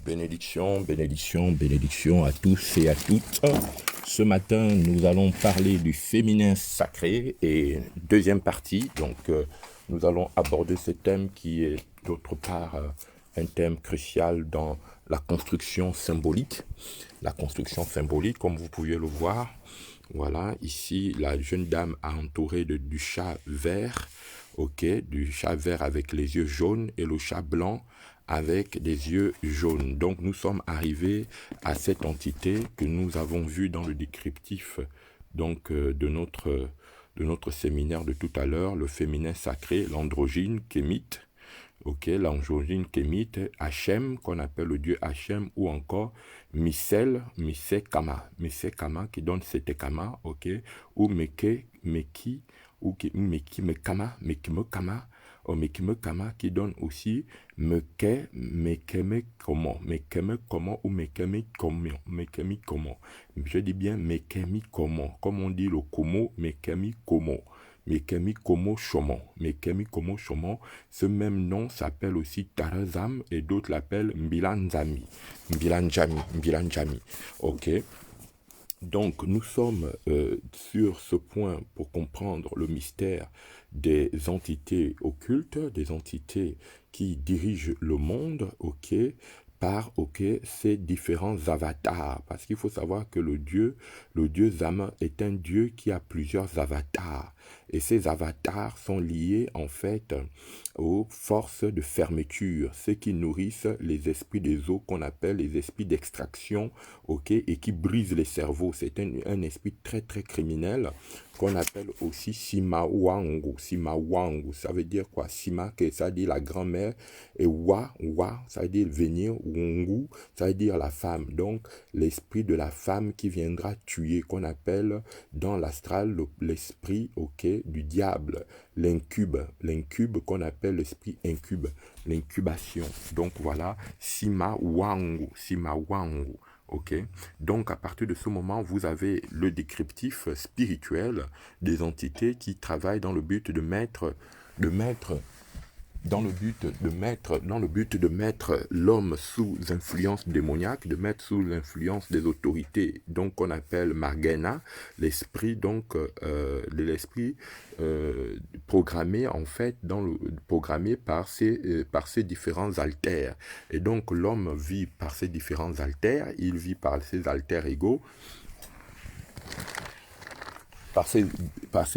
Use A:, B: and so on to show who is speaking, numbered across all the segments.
A: Bénédiction, bénédiction, bénédiction à tous et à toutes. Ce matin, nous allons parler du féminin sacré et deuxième partie. Nous allons aborder ce thème qui est d'autre part un thème crucial dans la construction symbolique. La construction symbolique, comme vous pouvez le voir. Voilà, ici, la jeune dame a entouré du chat vert, du chat vert avec les yeux jaunes et le chat blanc avec des yeux jaunes. Donc, nous sommes arrivés à cette entité que nous avons vue dans le descriptif de notre séminaire de tout à l'heure, le féminin sacré, l'androgyne kémite. L'androgyne kémite, Hachem, qu'on appelle le dieu Hachem, ou encore Misekama qui donne Setekama, ou Meki, ou Mekimekama, Mekimekama qui donne aussi Mekemekomo, ou Mekemikomo. Je dis bien Mekemikomo, comme on dit le Komo, Mekemikomo. Mekemikomo Shomon. Mekemikomo Shomon, ce même nom s'appelle aussi Tarazam et d'autres l'appellent Mbilanjami. Donc, nous sommes sur ce point pour comprendre le mystère des entités occultes, des entités qui dirigent le monde, par ces différents avatars. Parce qu'il faut savoir que le dieu Zama est un dieu qui a plusieurs avatars. Et ces avatars sont liés en fait aux forces de fermeture, ceux qui nourrissent les esprits des eaux qu'on appelle les esprits d'extraction, et qui brisent les cerveaux. C'est un esprit très très criminel qu'on appelle aussi Simawangu. Simawangu, ça veut dire quoi? Sima, ça veut dire la grand-mère, et wa, ça veut dire venir, Wangu, ça veut dire la femme. Donc, l'esprit de la femme qui viendra tuer, qu'on appelle dans l'astral l'esprit, du diable, l'incube qu'on appelle l'esprit incube, l'incubation. Donc, voilà, Simawangu. Donc, à partir de ce moment, vous avez le descriptif spirituel des entités qui travaillent dans le but de mettre l'homme sous influence démoniaque, de mettre sous l'influence des autorités, donc qu'on appelle Margena, l'esprit, l'esprit programmé en fait, programmé par ces différents altères. Et donc l'homme vit par ces différents altères, il vit par ses alters égaux, par ces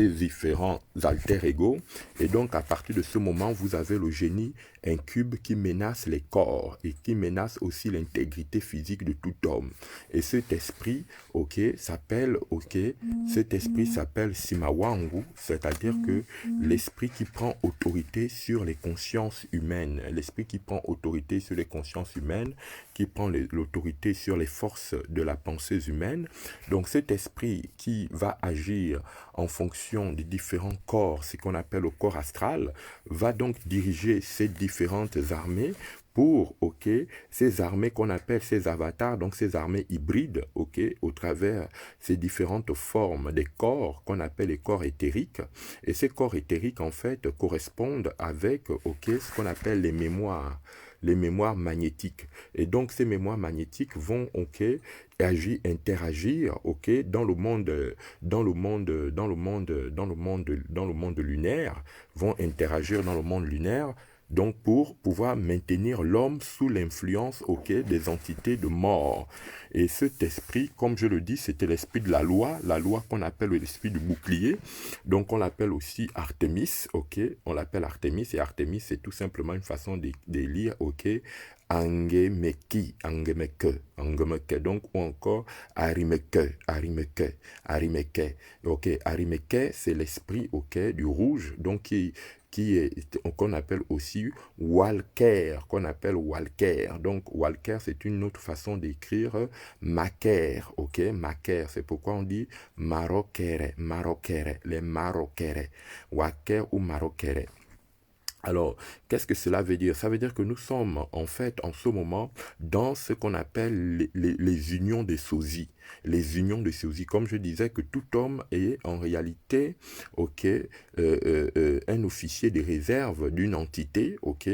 A: différents alters égaux. Et donc, à partir de ce moment, vous avez le génie incube qui menace les corps et qui menace aussi l'intégrité physique de tout homme. Et cet esprit, s'appelle Simawangu, c'est-à-dire que l'esprit qui prend autorité sur les consciences humaines, l'esprit qui prend autorité sur les consciences humaines, qui prend l'autorité sur les forces de la pensée humaine. Donc, cet esprit qui va agir en fonction des différents corps, ce qu'on appelle le corps astral, va donc diriger ces différentes armées pour, ces armées qu'on appelle ces avatars, donc ces armées hybrides, au travers ces différentes formes des corps qu'on appelle les corps éthériques. Et ces corps éthériques, en fait, correspondent avec, ce qu'on appelle les mémoires magnétiques. Et donc, ces mémoires magnétiques vont, interagir, dans le monde lunaire, vont interagir dans le monde lunaire, donc pour pouvoir maintenir l'homme sous l'influence, des entités de mort. Et cet esprit, comme je le dis, c'était l'esprit de la loi qu'on appelle l'esprit du bouclier. Donc on l'appelle aussi Artémis, on l'appelle Artémis, et Artémis c'est tout simplement une façon de lire, Angemeke, donc ou encore Arimeke. Arimeke, c'est l'esprit, du rouge, donc qu'on appelle aussi Walker, Donc Walker, c'est une autre façon d'écrire Maker, Maker, c'est pourquoi on dit Marokere, les Marokere, Walker ou Marokere. Alors, qu'est-ce que cela veut dire? Ça veut dire que nous sommes en fait en ce moment dans ce qu'on appelle les unions des sosies. Les unions de sosies. Comme je disais que tout homme est en réalité, ok, un officier de réserve d'une entité, ok,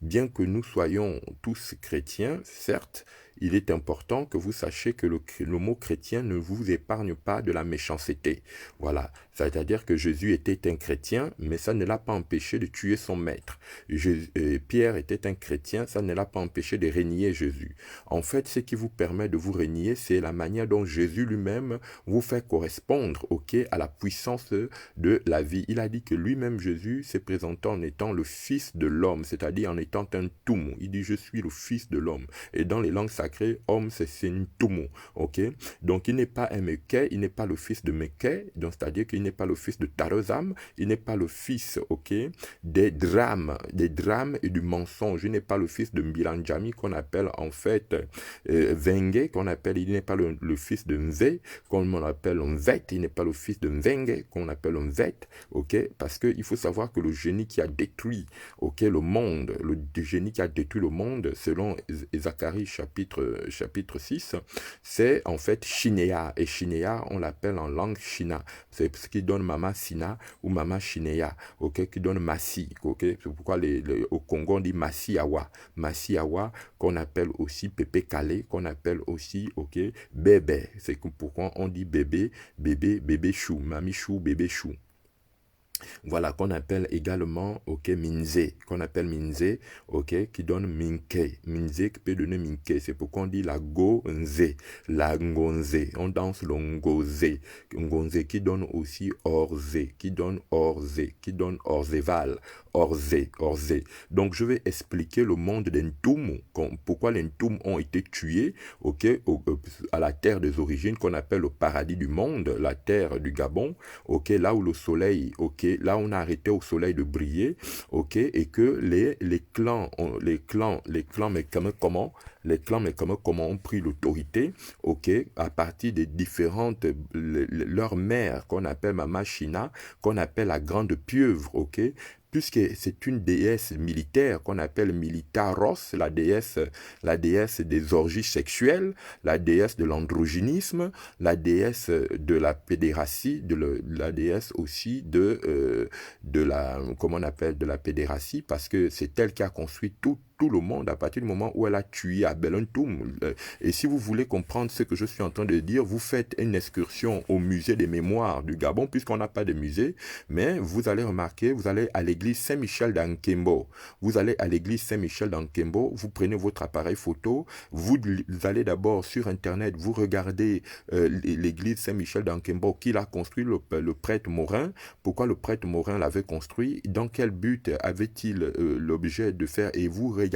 A: bien que nous soyons tous chrétiens, certes. Il est important que vous sachiez que le mot chrétien ne vous épargne pas de la méchanceté. Voilà. C'est-à-dire que Jésus était un chrétien, mais ça ne l'a pas empêché de tuer son maître. Pierre était un chrétien, ça ne l'a pas empêché de régner Jésus. En fait, ce qui vous permet de vous régner, c'est la manière dont Jésus lui-même vous fait correspondre, ok, à la puissance de la vie. Il a dit que lui-même, Jésus, s'est présenté en étant le Fils de l'homme, c'est-à-dire en étant un Tumu. Il dit, je suis le Fils de l'homme. Et dans les langues sacrées, homme, c'est un Tumu, ok. Donc, il n'est pas un Mekhe, il n'est pas le fils de Mekhe, donc c'est-à-dire qu'il n'est pas le fils de Tarozam, il n'est pas le fils, ok, des drames et du mensonge. Il n'est pas le fils de Mbilanjami qu'on appelle en fait Venge, il n'est pas le fils de Nze, qu'on appelle Nvet, il n'est pas le fils de Mvenge, qu'on appelle Nvet, ok, parce qu'il faut savoir que le génie qui a détruit, ok, le monde, le génie qui a détruit le monde, selon Zacharie chapitre 6, c'est en fait Shinéa, et Shinéa, on l'appelle en langue Shina, c'est ce qui donne Mama Sina ou Mama Shinéa, ok, qui donne Massi, ok, c'est pourquoi au Congo on dit Massiawa, Massiawa, qu'on appelle aussi Pépé Calé, qu'on appelle aussi, ok, bébé, c'est pourquoi on dit bébé chou, Mami chou, bébé chou. Voilà, qu'on appelle également, ok, Minze, ok, qui donne Minke. Minze qui peut donner Minke. C'est pourquoi on dit la Gonze, la Ngonze. On danse le Ngoze. Ngonze qui donne aussi Orze, qui donne Orzeval. Orze. Donc, je vais expliquer le monde des Ntoum, pourquoi les Ntoum ont été tués, ok, à la terre des origines, qu'on appelle le paradis du monde, la terre du Gabon, ok, là où le soleil, ok, là on a arrêté au soleil de briller, ok, et que les clans, mais comment ont pris l'autorité, ok, à partir des différentes, leur mère, qu'on appelle Mama Shina, qu'on appelle la grande pieuvre, ok, puisque c'est une déesse militaire qu'on appelle Militaros, la déesse des orgies sexuelles, la déesse de l'androgynisme, la déesse de la pédératie, la déesse aussi de la, comment on appelle, de la pédératie, parce que c'est elle qui a construit tout le monde à partir du moment où elle a tué Abel Ntoum. Et si vous voulez comprendre ce que je suis en train de dire, vous faites une excursion au musée des mémoires du Gabon, puisqu'on n'a pas de musée, mais vous allez remarquer, vous allez à l'église Saint-Michel d'Ankembo. Vous allez à l'église Saint-Michel d'Ankembo, vous prenez votre appareil photo, vous allez d'abord sur Internet, vous regardez l'église Saint-Michel d'Ankembo, qui l'a construit, le prêtre Morin. Pourquoi le prêtre Morin l'avait construit? Dans quel but avait-il l'objet de faire? Et vous regardez.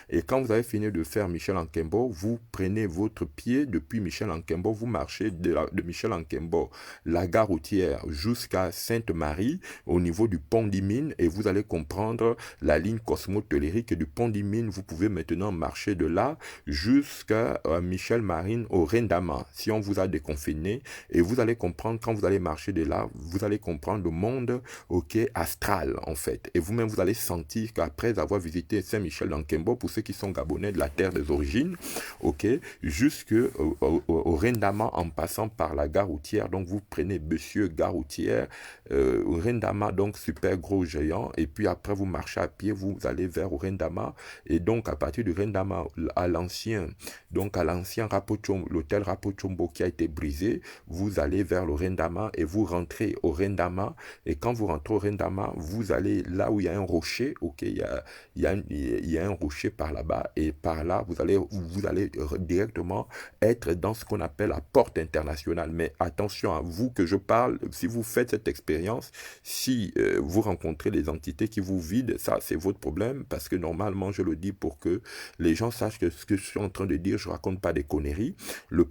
A: Et quand vous avez fini de faire Michel Ankembo, vous prenez votre pied depuis Michel Ankembo, vous marchez de Michel Ankembo, la gare routière, jusqu'à Sainte-Marie, au niveau du pont d'Imine, et vous allez comprendre la ligne cosmo-tellurique. Et du pont d'Imine, vous pouvez maintenant marcher de là jusqu'à Michel Marine au Rendama, si on vous a déconfiné. Et vous allez comprendre, quand vous allez marcher de là, vous allez comprendre le monde, ok, astral, en fait. Et vous-même, vous allez sentir qu'après avoir visité Saint-Michel d'Ankembo, pour ceux qui sont gabonais de la terre des origines, ok, au Rendama, en passant par la gare routière. Donc, vous prenez Monsieur gare routière, Rendama, donc super gros géant, et puis après vous marchez à pied, vous allez vers Rendama, et donc à partir du Rendama à l'ancien l'hôtel Rapochombo qui a été brisé, vous allez vers le Rendama et vous rentrez au Rendama, et quand vous rentrez au Rendama, vous allez là où il y a un rocher, ok, il y a un rocher par là-bas, et par là vous allez directement être dans ce qu'on appelle la porte internationale. Mais attention à vous que je parle, si vous faites cette expérience, si vous rencontrez des entités qui vous vident, ça c'est votre problème, parce que normalement je le dis pour que les gens sachent que ce que je suis en train de dire, je raconte pas des conneries. Le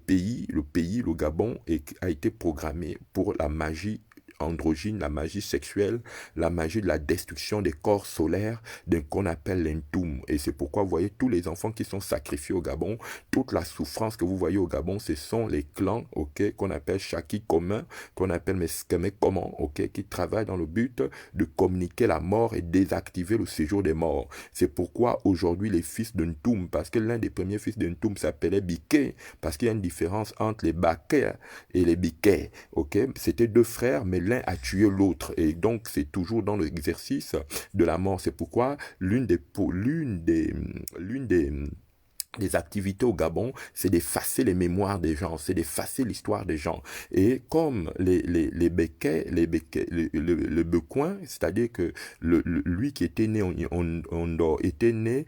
A: Gabon a été programmé pour la magie androgyne, la magie sexuelle, la magie de la destruction des corps solaires qu'on appelle l'Entoum. Et c'est pourquoi vous voyez tous les enfants qui sont sacrifiés au Gabon, toute la souffrance que vous voyez au Gabon, ce sont les clans, ok, qu'on appelle Chaki commun, qu'on appelle Meskeme comment, ok, qui travaillent dans le but de communiquer la mort et désactiver le séjour des morts. C'est pourquoi aujourd'hui les fils d'Entoum, parce que l'un des premiers fils d'Entoum s'appelait Biké, parce qu'il y a une différence entre les Baké et les Biké, ok, c'était deux frères, mais l'un a tué l'autre, et donc c'est toujours dans l'exercice de la mort. C'est pourquoi l'une des activités au Gabon, c'est d'effacer les mémoires des gens, c'est d'effacer l'histoire des gens. Et comme les Bekoins, c'est-à-dire que lui qui était né en Dor, était né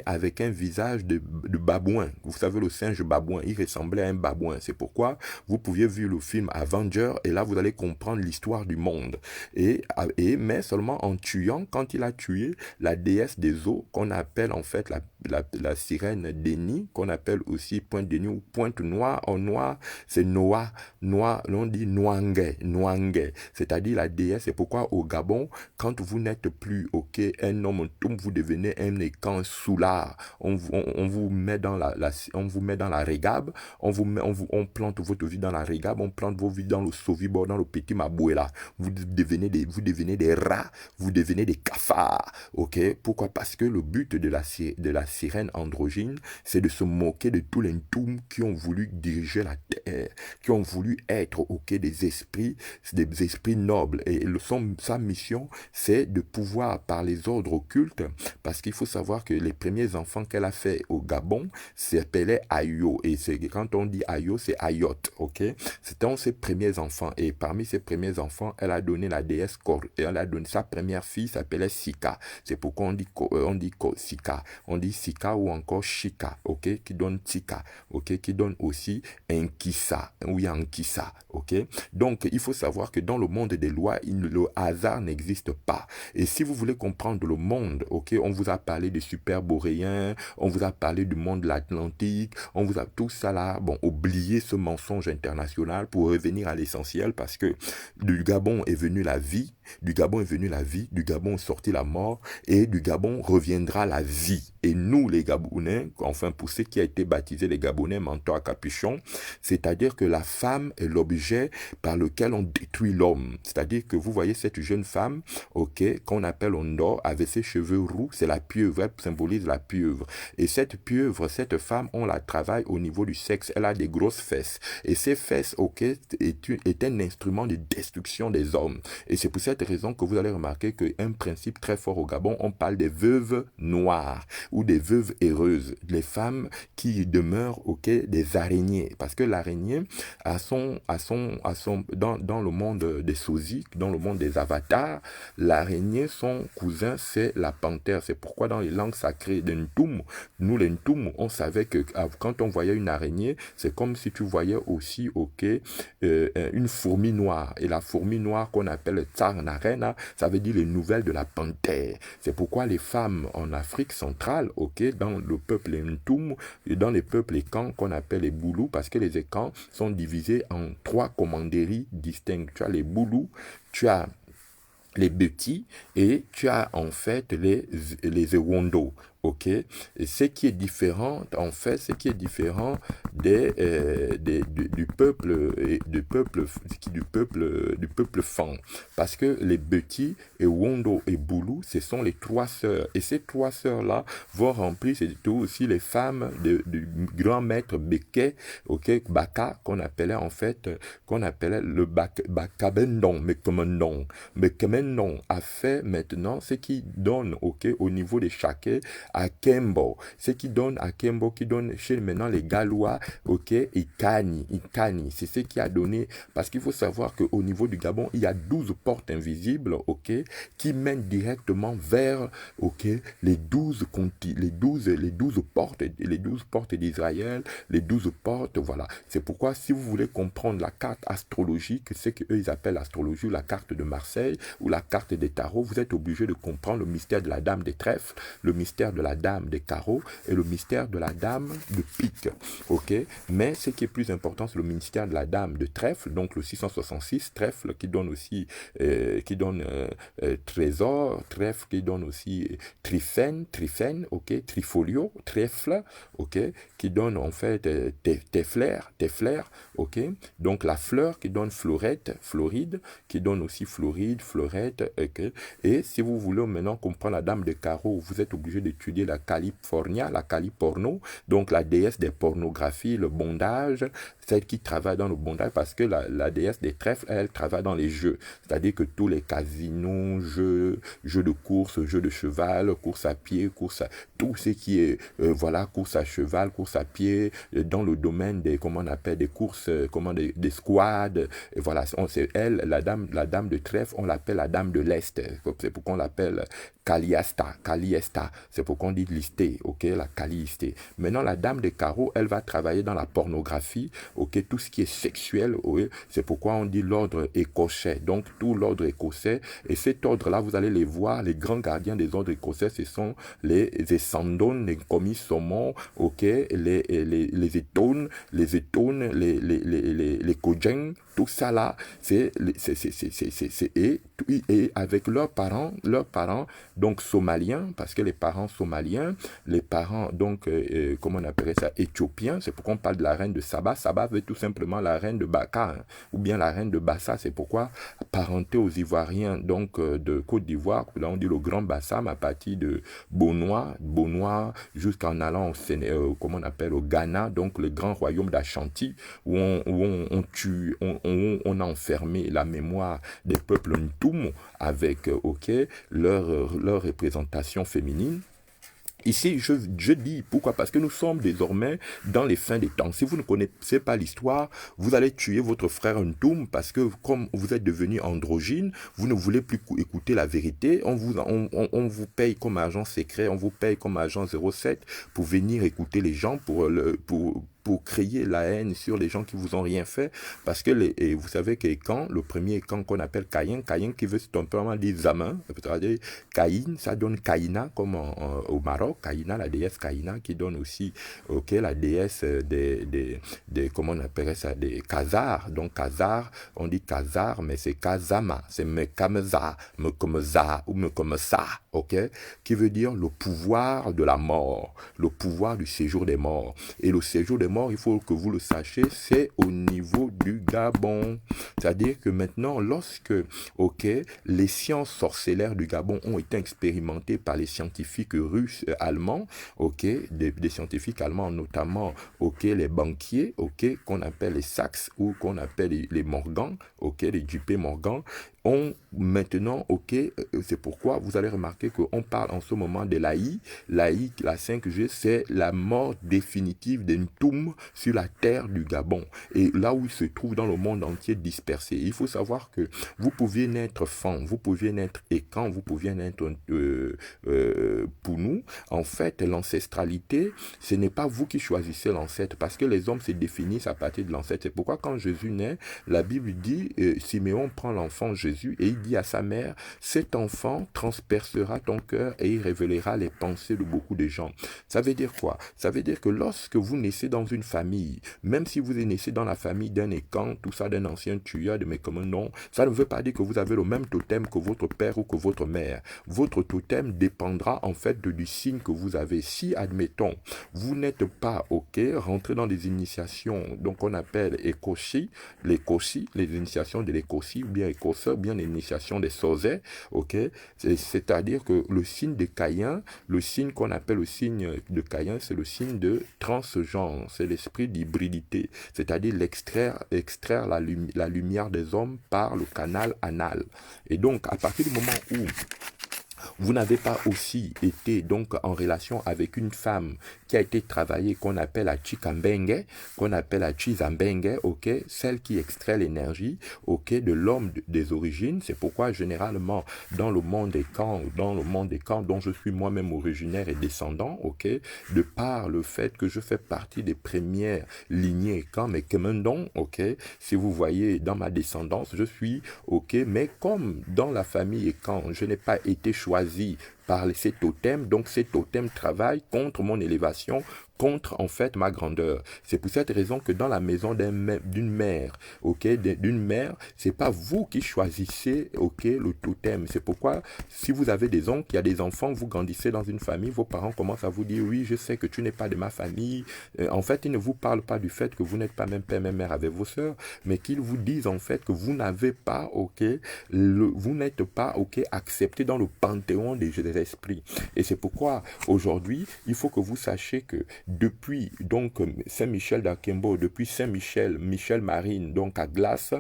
A: avec un visage de babouin. Vous savez, le singe babouin, il ressemblait à un babouin. C'est pourquoi vous pouviez voir le film Avenger, et là, vous allez comprendre l'histoire du monde. Mais seulement en tuant, quand il a tué la déesse des eaux, qu'on appelle en fait la sirène Déni, qu'on appelle aussi pointe Déni ou pointe noire. En noir, c'est Noa. On dit Noangue. C'est-à-dire la déesse. C'est pourquoi au Gabon, quand vous n'êtes plus, ok, un homme, vous devenez un écan soulard. On vous met dans on vous met dans la régabe. On plante votre vie dans la régabe. On plante vos vies dans le sauvibord, dans le petit mabouela. Vous devenez des rats. Vous devenez des cafards. Ok? Pourquoi? Parce que le but de la sirène androgyne, c'est de se moquer de tous les Ntoum qui ont voulu diriger la terre, qui ont voulu être des esprits nobles. Et sa mission, c'est de pouvoir, par les ordres occultes, parce qu'il faut savoir que les premiers enfants qu'elle a fait au Gabon s'appelaient Ayo. Et quand on dit Ayo, c'est Ayot. Ok? C'était ses premiers enfants. Et parmi ses premiers enfants, elle a donné la déesse Kor. Et elle a donné sa première fille, s'appelait Sika. C'est pourquoi on dit Sika. On dit Sika ou encore Shika, ok, qui donne Tika, ok, qui donne aussi Nkissa, ou Yankissa, ok. Donc, il faut savoir que dans le monde des lois, le hasard n'existe pas. Et si vous voulez comprendre le monde, ok, on vous a parlé des super boréens, on vous a parlé du monde de l'Atlantique, on vous a tout ça là, bon, oubliez ce mensonge international pour revenir à l'essentiel, parce que du Gabon est venue la vie, du Gabon est sorti la mort, et du Gabon reviendra la vie. Et nous, les Gabonais, enfin pour ceux qui a été baptisés les Gabonais manteau à capuchon, c'est-à-dire que la femme est l'objet par lequel on détruit l'homme. C'est-à-dire que vous voyez cette jeune femme, ok, qu'on appelle Ondor, avec ses cheveux roux, c'est la pieuvre, elle symbolise la pieuvre. Et cette pieuvre, cette femme, on la travaille au niveau du sexe, elle a des grosses fesses. Et ces fesses, ok, est un instrument de destruction des hommes. Et c'est pour cette raison que vous allez remarquer qu'un principe très fort au Gabon, on parle des veuves noires ou des veuves heureuses, les femmes qui demeurent, ok, des araignées, parce que l'araignée dans le monde des sosies, dans le monde des avatars, l'araignée, son cousin, c'est la panthère. C'est pourquoi dans les langues sacrées de Ntoum, nous les Ntoum, on savait que quand on voyait une araignée, c'est comme si tu voyais aussi, ok, une fourmi noire. Et la fourmi noire qu'on appelle Tsarnarena, ça veut dire les nouvelles de la panthère. C'est pourquoi les femmes en Afrique centrale, ok, dans le peuple Ntoum, et dans les peuples écans qu'on appelle les Boulous, parce que les écans sont divisés en 3 commanderies distinctes. Tu as les Boulous, tu as les Beti et tu as en fait les Ewondo. Ok, et ce qui est différent, en fait, du peuple Fan, parce que les Beti et Wondo et Boulou, ce sont les 3 sœurs, et ces 3 sœurs là vont remplir, c'est tout aussi les femmes du grand maître Beke, ok, Baka, qu'on appelait le Bakabendon, Mekemendon a fait maintenant ce qui donne, ok, au niveau des Chaké à Kembo, ce qui donne à Kembo, qui donne chez maintenant les Galois, ok, Ikani, c'est ce qui a donné, parce qu'il faut savoir qu'au niveau du Gabon, il y a 12 portes invisibles, ok, qui mènent directement vers, ok, les 12 portes d'Israël, les 12 portes, voilà. C'est pourquoi, si vous voulez comprendre la carte astrologique, ce qu'eux ils appellent l'astrologie, ou la carte de Marseille, ou la carte des tarots, vous êtes obligé de comprendre le mystère de la Dame des Trèfles, le mystère de de la dame des carreaux et le mystère de la dame de pique. Ok, mais ce qui est plus important, c'est le mystère de la dame de trèfle, donc le 666 trèfle qui donne aussi trésor, trèfle qui donne aussi tryphène, ok, trifolio, trèfle, ok, qui donne en fait tes fleurs, ok, donc la fleur qui donne florette, floride, qui donne aussi floride, fleurette, ok. Et si vous voulez maintenant comprendre la dame de carreau, vous êtes obligé d'étudier la California, la Caliporno, donc la déesse des pornographies, le bondage, celle qui travaille dans le bondage, parce que la déesse des trèfles, elle travaille dans les jeux, c'est-à-dire que tous les casinos, jeux de course, jeux de cheval, course à pied, tout ce qui est, voilà, course à cheval, course à pied, dans le domaine des, comment on appelle, des courses, des squads, et voilà, c'est elle, la dame de trèfle, on l'appelle la dame de l'Est, c'est pourquoi on l'appelle Caliesta, c'est pourquoi on dit listée, ok, la calisté. Maintenant, la dame des carreaux, elle va travailler dans la pornographie, ok, tout ce qui est sexuel, oui, c'est pourquoi on dit l'ordre écossais, donc tout l'ordre écossais, et cet ordre-là, vous allez les voir, les grands gardiens des ordres écossais, ce sont les Essendon, les commis saumon, ok, les étones, les Kojeng, tout ça là, et avec leurs parents, donc somaliens, parce que les parents somaliens, les parents, donc, comment on appellerait ça, éthiopiens, c'est pourquoi on parle de la reine de Saba. Saba veut tout simplement la reine de Baka, hein, ou bien la reine de Bassa, c'est pourquoi, parenté aux Ivoiriens, donc, de Côte d'Ivoire, là on dit le Grand Bassam, à partir de Bonois, jusqu'en allant comment on appelle, au Ghana, donc le grand royaume d'Ashanti, où on a enfermé la mémoire des peuples Ntoum avec leur représentation féminine. Ici, je dis pourquoi, parce que nous sommes désormais dans les fins des temps. Si vous ne connaissez pas l'histoire, vous allez tuer votre frère Ntoum parce que comme vous êtes devenu androgyne, vous ne voulez plus écouter la vérité. On vous paye comme agent secret, on vous paye comme agent 07 pour venir écouter les gens, pour créer la haine sur les gens qui vous ont rien fait, parce que et vous savez que le premier camp qu'on appelle Caïn qui veut simplement dire Zamin, c'est-à-dire Caïn, ça donne Caïna comme au Maroc, Caïna, la déesse Caïna, qui donne aussi, ok, la déesse des comment on appellerait ça, des Khazars, donc Khazar, on dit Khazar, mais c'est Kazama, c'est Mekamza, Mekomza ou Mekomsa, ok, qui veut dire le pouvoir de la mort, le pouvoir du séjour des morts, et le séjour des morts, il faut que vous le sachiez, c'est au niveau du Gabon. C'est-à-dire que maintenant, lorsque, ok, les sciences sorcellaires du Gabon ont été expérimentées par les scientifiques russes, allemands, ok, des scientifiques allemands, notamment, ok, les banquiers, ok, qu'on appelle les Sachs ou qu'on appelle les Morgan, ok, les JP Morgan, ont maintenant, ok, c'est pourquoi vous allez remarquer qu'on parle en ce moment de l'AI, la 5G, c'est la mort définitive d'un Ntoum sur la terre du Gabon, et là où il se trouve dans le monde entier dispersé. Il faut savoir que vous pouviez naître Fan, vous pouviez naître Ekan, vous pouviez naître Pounou. En fait, l'ancestralité, ce n'est pas vous qui choisissez l'ancêtre, parce que les hommes se définissent à partir de l'ancêtre. C'est pourquoi quand Jésus naît, la Bible dit, Siméon prend l'enfant Jésus et il dit à sa mère, cet enfant transpercera ton cœur et il révélera les pensées de beaucoup de gens. Ça veut dire quoi? Ça veut dire que lorsque vous naissez dans une famille, même si vous naissez dans la famille d'un Écan, tout ça, d'un ancien tueur, de mes commandants, ça ne veut pas dire que vous avez le même totem que votre père ou que votre mère. Votre totem dépendra en fait du signe que vous avez. Si, admettons, vous n'êtes pas, ok, rentré dans des initiations, donc on appelle écochi, les initiations de l'écochi, ou bien écosseur, bien l'initiation des Sozais, ok, c'est-à-dire que le signe de Caïn, le signe qu'on appelle le signe de Caïn, c'est le signe de transgenre, c'est l'esprit d'hybridité, c'est-à-dire extraire la lumière des hommes par le canal anal. Et donc, à partir du moment où vous n'avez pas aussi été donc en relation avec une femme qui a été travaillée, qu'on appelle la Chikambenge, qu'on appelle la Chizambenge, ok, celle qui extrait l'énergie, ok, de l'homme des origines. C'est pourquoi généralement dans le monde des camps, dont je suis moi-même originaire et descendant, ok, de par le fait que je fais partie des premières lignées camps, mais Kemendon, ok, si vous voyez dans ma descendance, je suis, ok, mais comme dans la famille et quand je n'ai pas été choisi par ces totems. Donc ces totems travaillent contre mon élévation, contre en fait ma grandeur. C'est pour cette raison que dans la maison d'une mère, ok, d'une mère, c'est pas vous qui choisissez, ok, le totem. C'est pourquoi si vous avez des oncles, il y a des enfants, vous grandissez dans une famille, vos parents commencent à vous dire oui, je sais que tu n'es pas de ma famille. En fait, ils ne vous parlent pas du fait que vous n'êtes pas même père, même mère avec vos sœurs, mais qu'ils vous disent en fait que vous n'avez pas, ok, vous n'êtes pas, ok, accepté dans le panthéon des esprits. Et c'est pourquoi aujourd'hui, il faut que vous sachiez que depuis donc Saint-Michel d'Akembo, depuis Saint-Michel, Michel Marine, donc à Glace,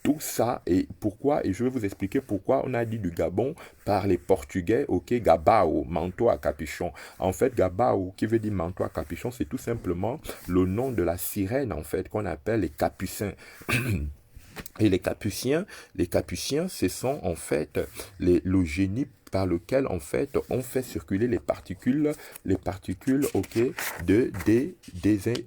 A: tout ça, et pourquoi, et je vais vous expliquer pourquoi on a dit du Gabon par les Portugais, ok, Gabao, manteau à capuchon. En fait, Gabao, qui veut dire manteau à capuchon, c'est tout simplement le nom de la sirène, en fait, qu'on appelle les Capucins. Et les Capuciens, ce sont en fait le génie par lequel en fait on fait circuler les particules, ok, de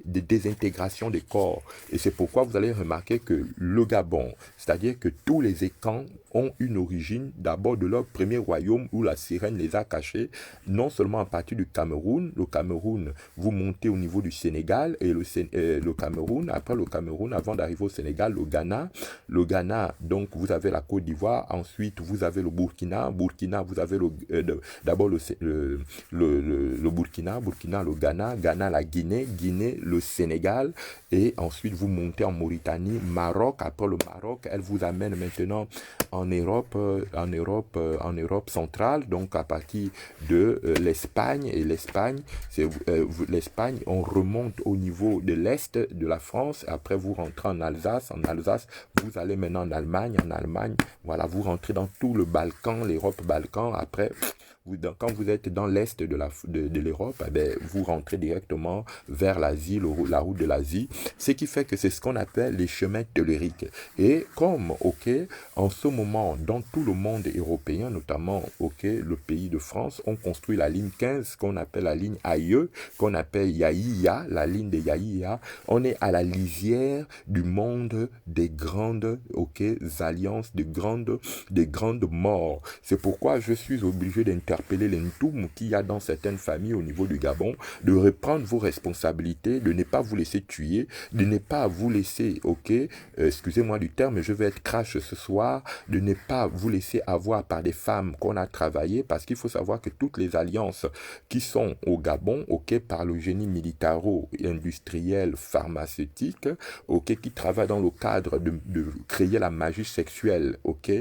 A: désintégration des corps. Et c'est pourquoi vous allez remarquer que le Gabon, c'est-à-dire que tous les écans ont une origine d'abord de leur premier royaume où la sirène les a cachés, non seulement à partir du Cameroun. Le Cameroun, vous montez au niveau du Sénégal et le Cameroun, après le Cameroun, avant d'arriver au Sénégal, le Ghana, donc vous avez la Côte d'Ivoire, ensuite vous avez le Burkina, vous avez d'abord le Burkina, le Ghana, la Guinée, le Sénégal, et ensuite vous montez en Mauritanie, Maroc. Après le Maroc, elle vous amène maintenant en Europe centrale, donc à partir de l'Espagne. Et l'Espagne, on remonte au niveau de l'Est de la France. Après, vous rentrez en Alsace. En Alsace, vous allez maintenant en Allemagne. En Allemagne, voilà, vous rentrez dans tout le Balkan, l'Europe Balkan. Après, quand vous êtes dans l'est de l'Europe, eh bien, vous rentrez directement vers l'Asie, la route de l'Asie, ce qui fait que c'est ce qu'on appelle les chemins telluriques. Et comme, ok, en ce moment, dans tout le monde européen, notamment, ok, le pays de France, on construit la ligne 15, qu'on appelle la ligne AIE, qu'on appelle Yaïa, la ligne de Yaïa. On est à la lisière du monde des grandes, ok, alliances, des grandes morts. C'est pourquoi je suis obligé d'interpeller les Ntoum qu'il y a dans certaines familles au niveau du Gabon, de reprendre vos responsabilités, de ne pas vous laisser tuer, de ne pas vous laisser, ok, excusez-moi du terme, mais je vais être crash ce soir, de ne pas vous laisser avoir par des femmes qu'on a travaillé, parce qu'il faut savoir que toutes les alliances qui sont au Gabon, ok, par le génie militaro-industriel pharmaceutique, ok, qui travaillent dans le cadre de créer la magie sexuelle, ok,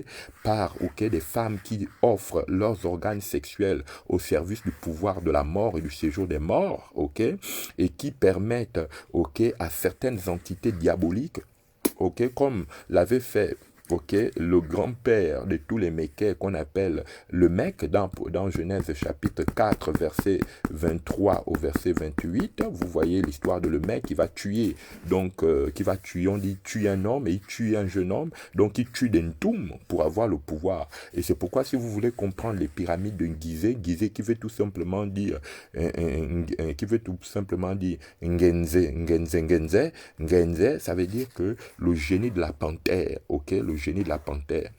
A: par, ok, des femmes qui offrent leurs organes sexuels au service du pouvoir de la mort et du séjour des morts, ok, et qui permettent, ok, à certaines entités diaboliques, ok, comme l'avait fait, ok, le grand-père de tous les Mékais qu'on appelle le Mec dans Genèse chapitre 4 verset 23 au verset 28, vous voyez l'histoire de le Mec qui va tuer, donc on dit tuer un homme et il tue un jeune homme, donc il tue des Ntoum pour avoir le pouvoir. Et c'est pourquoi si vous voulez comprendre les pyramides de Gizeh qui veut tout simplement dire Ngenze, ça veut dire que le génie de la panthère, ok, le génie de la panthère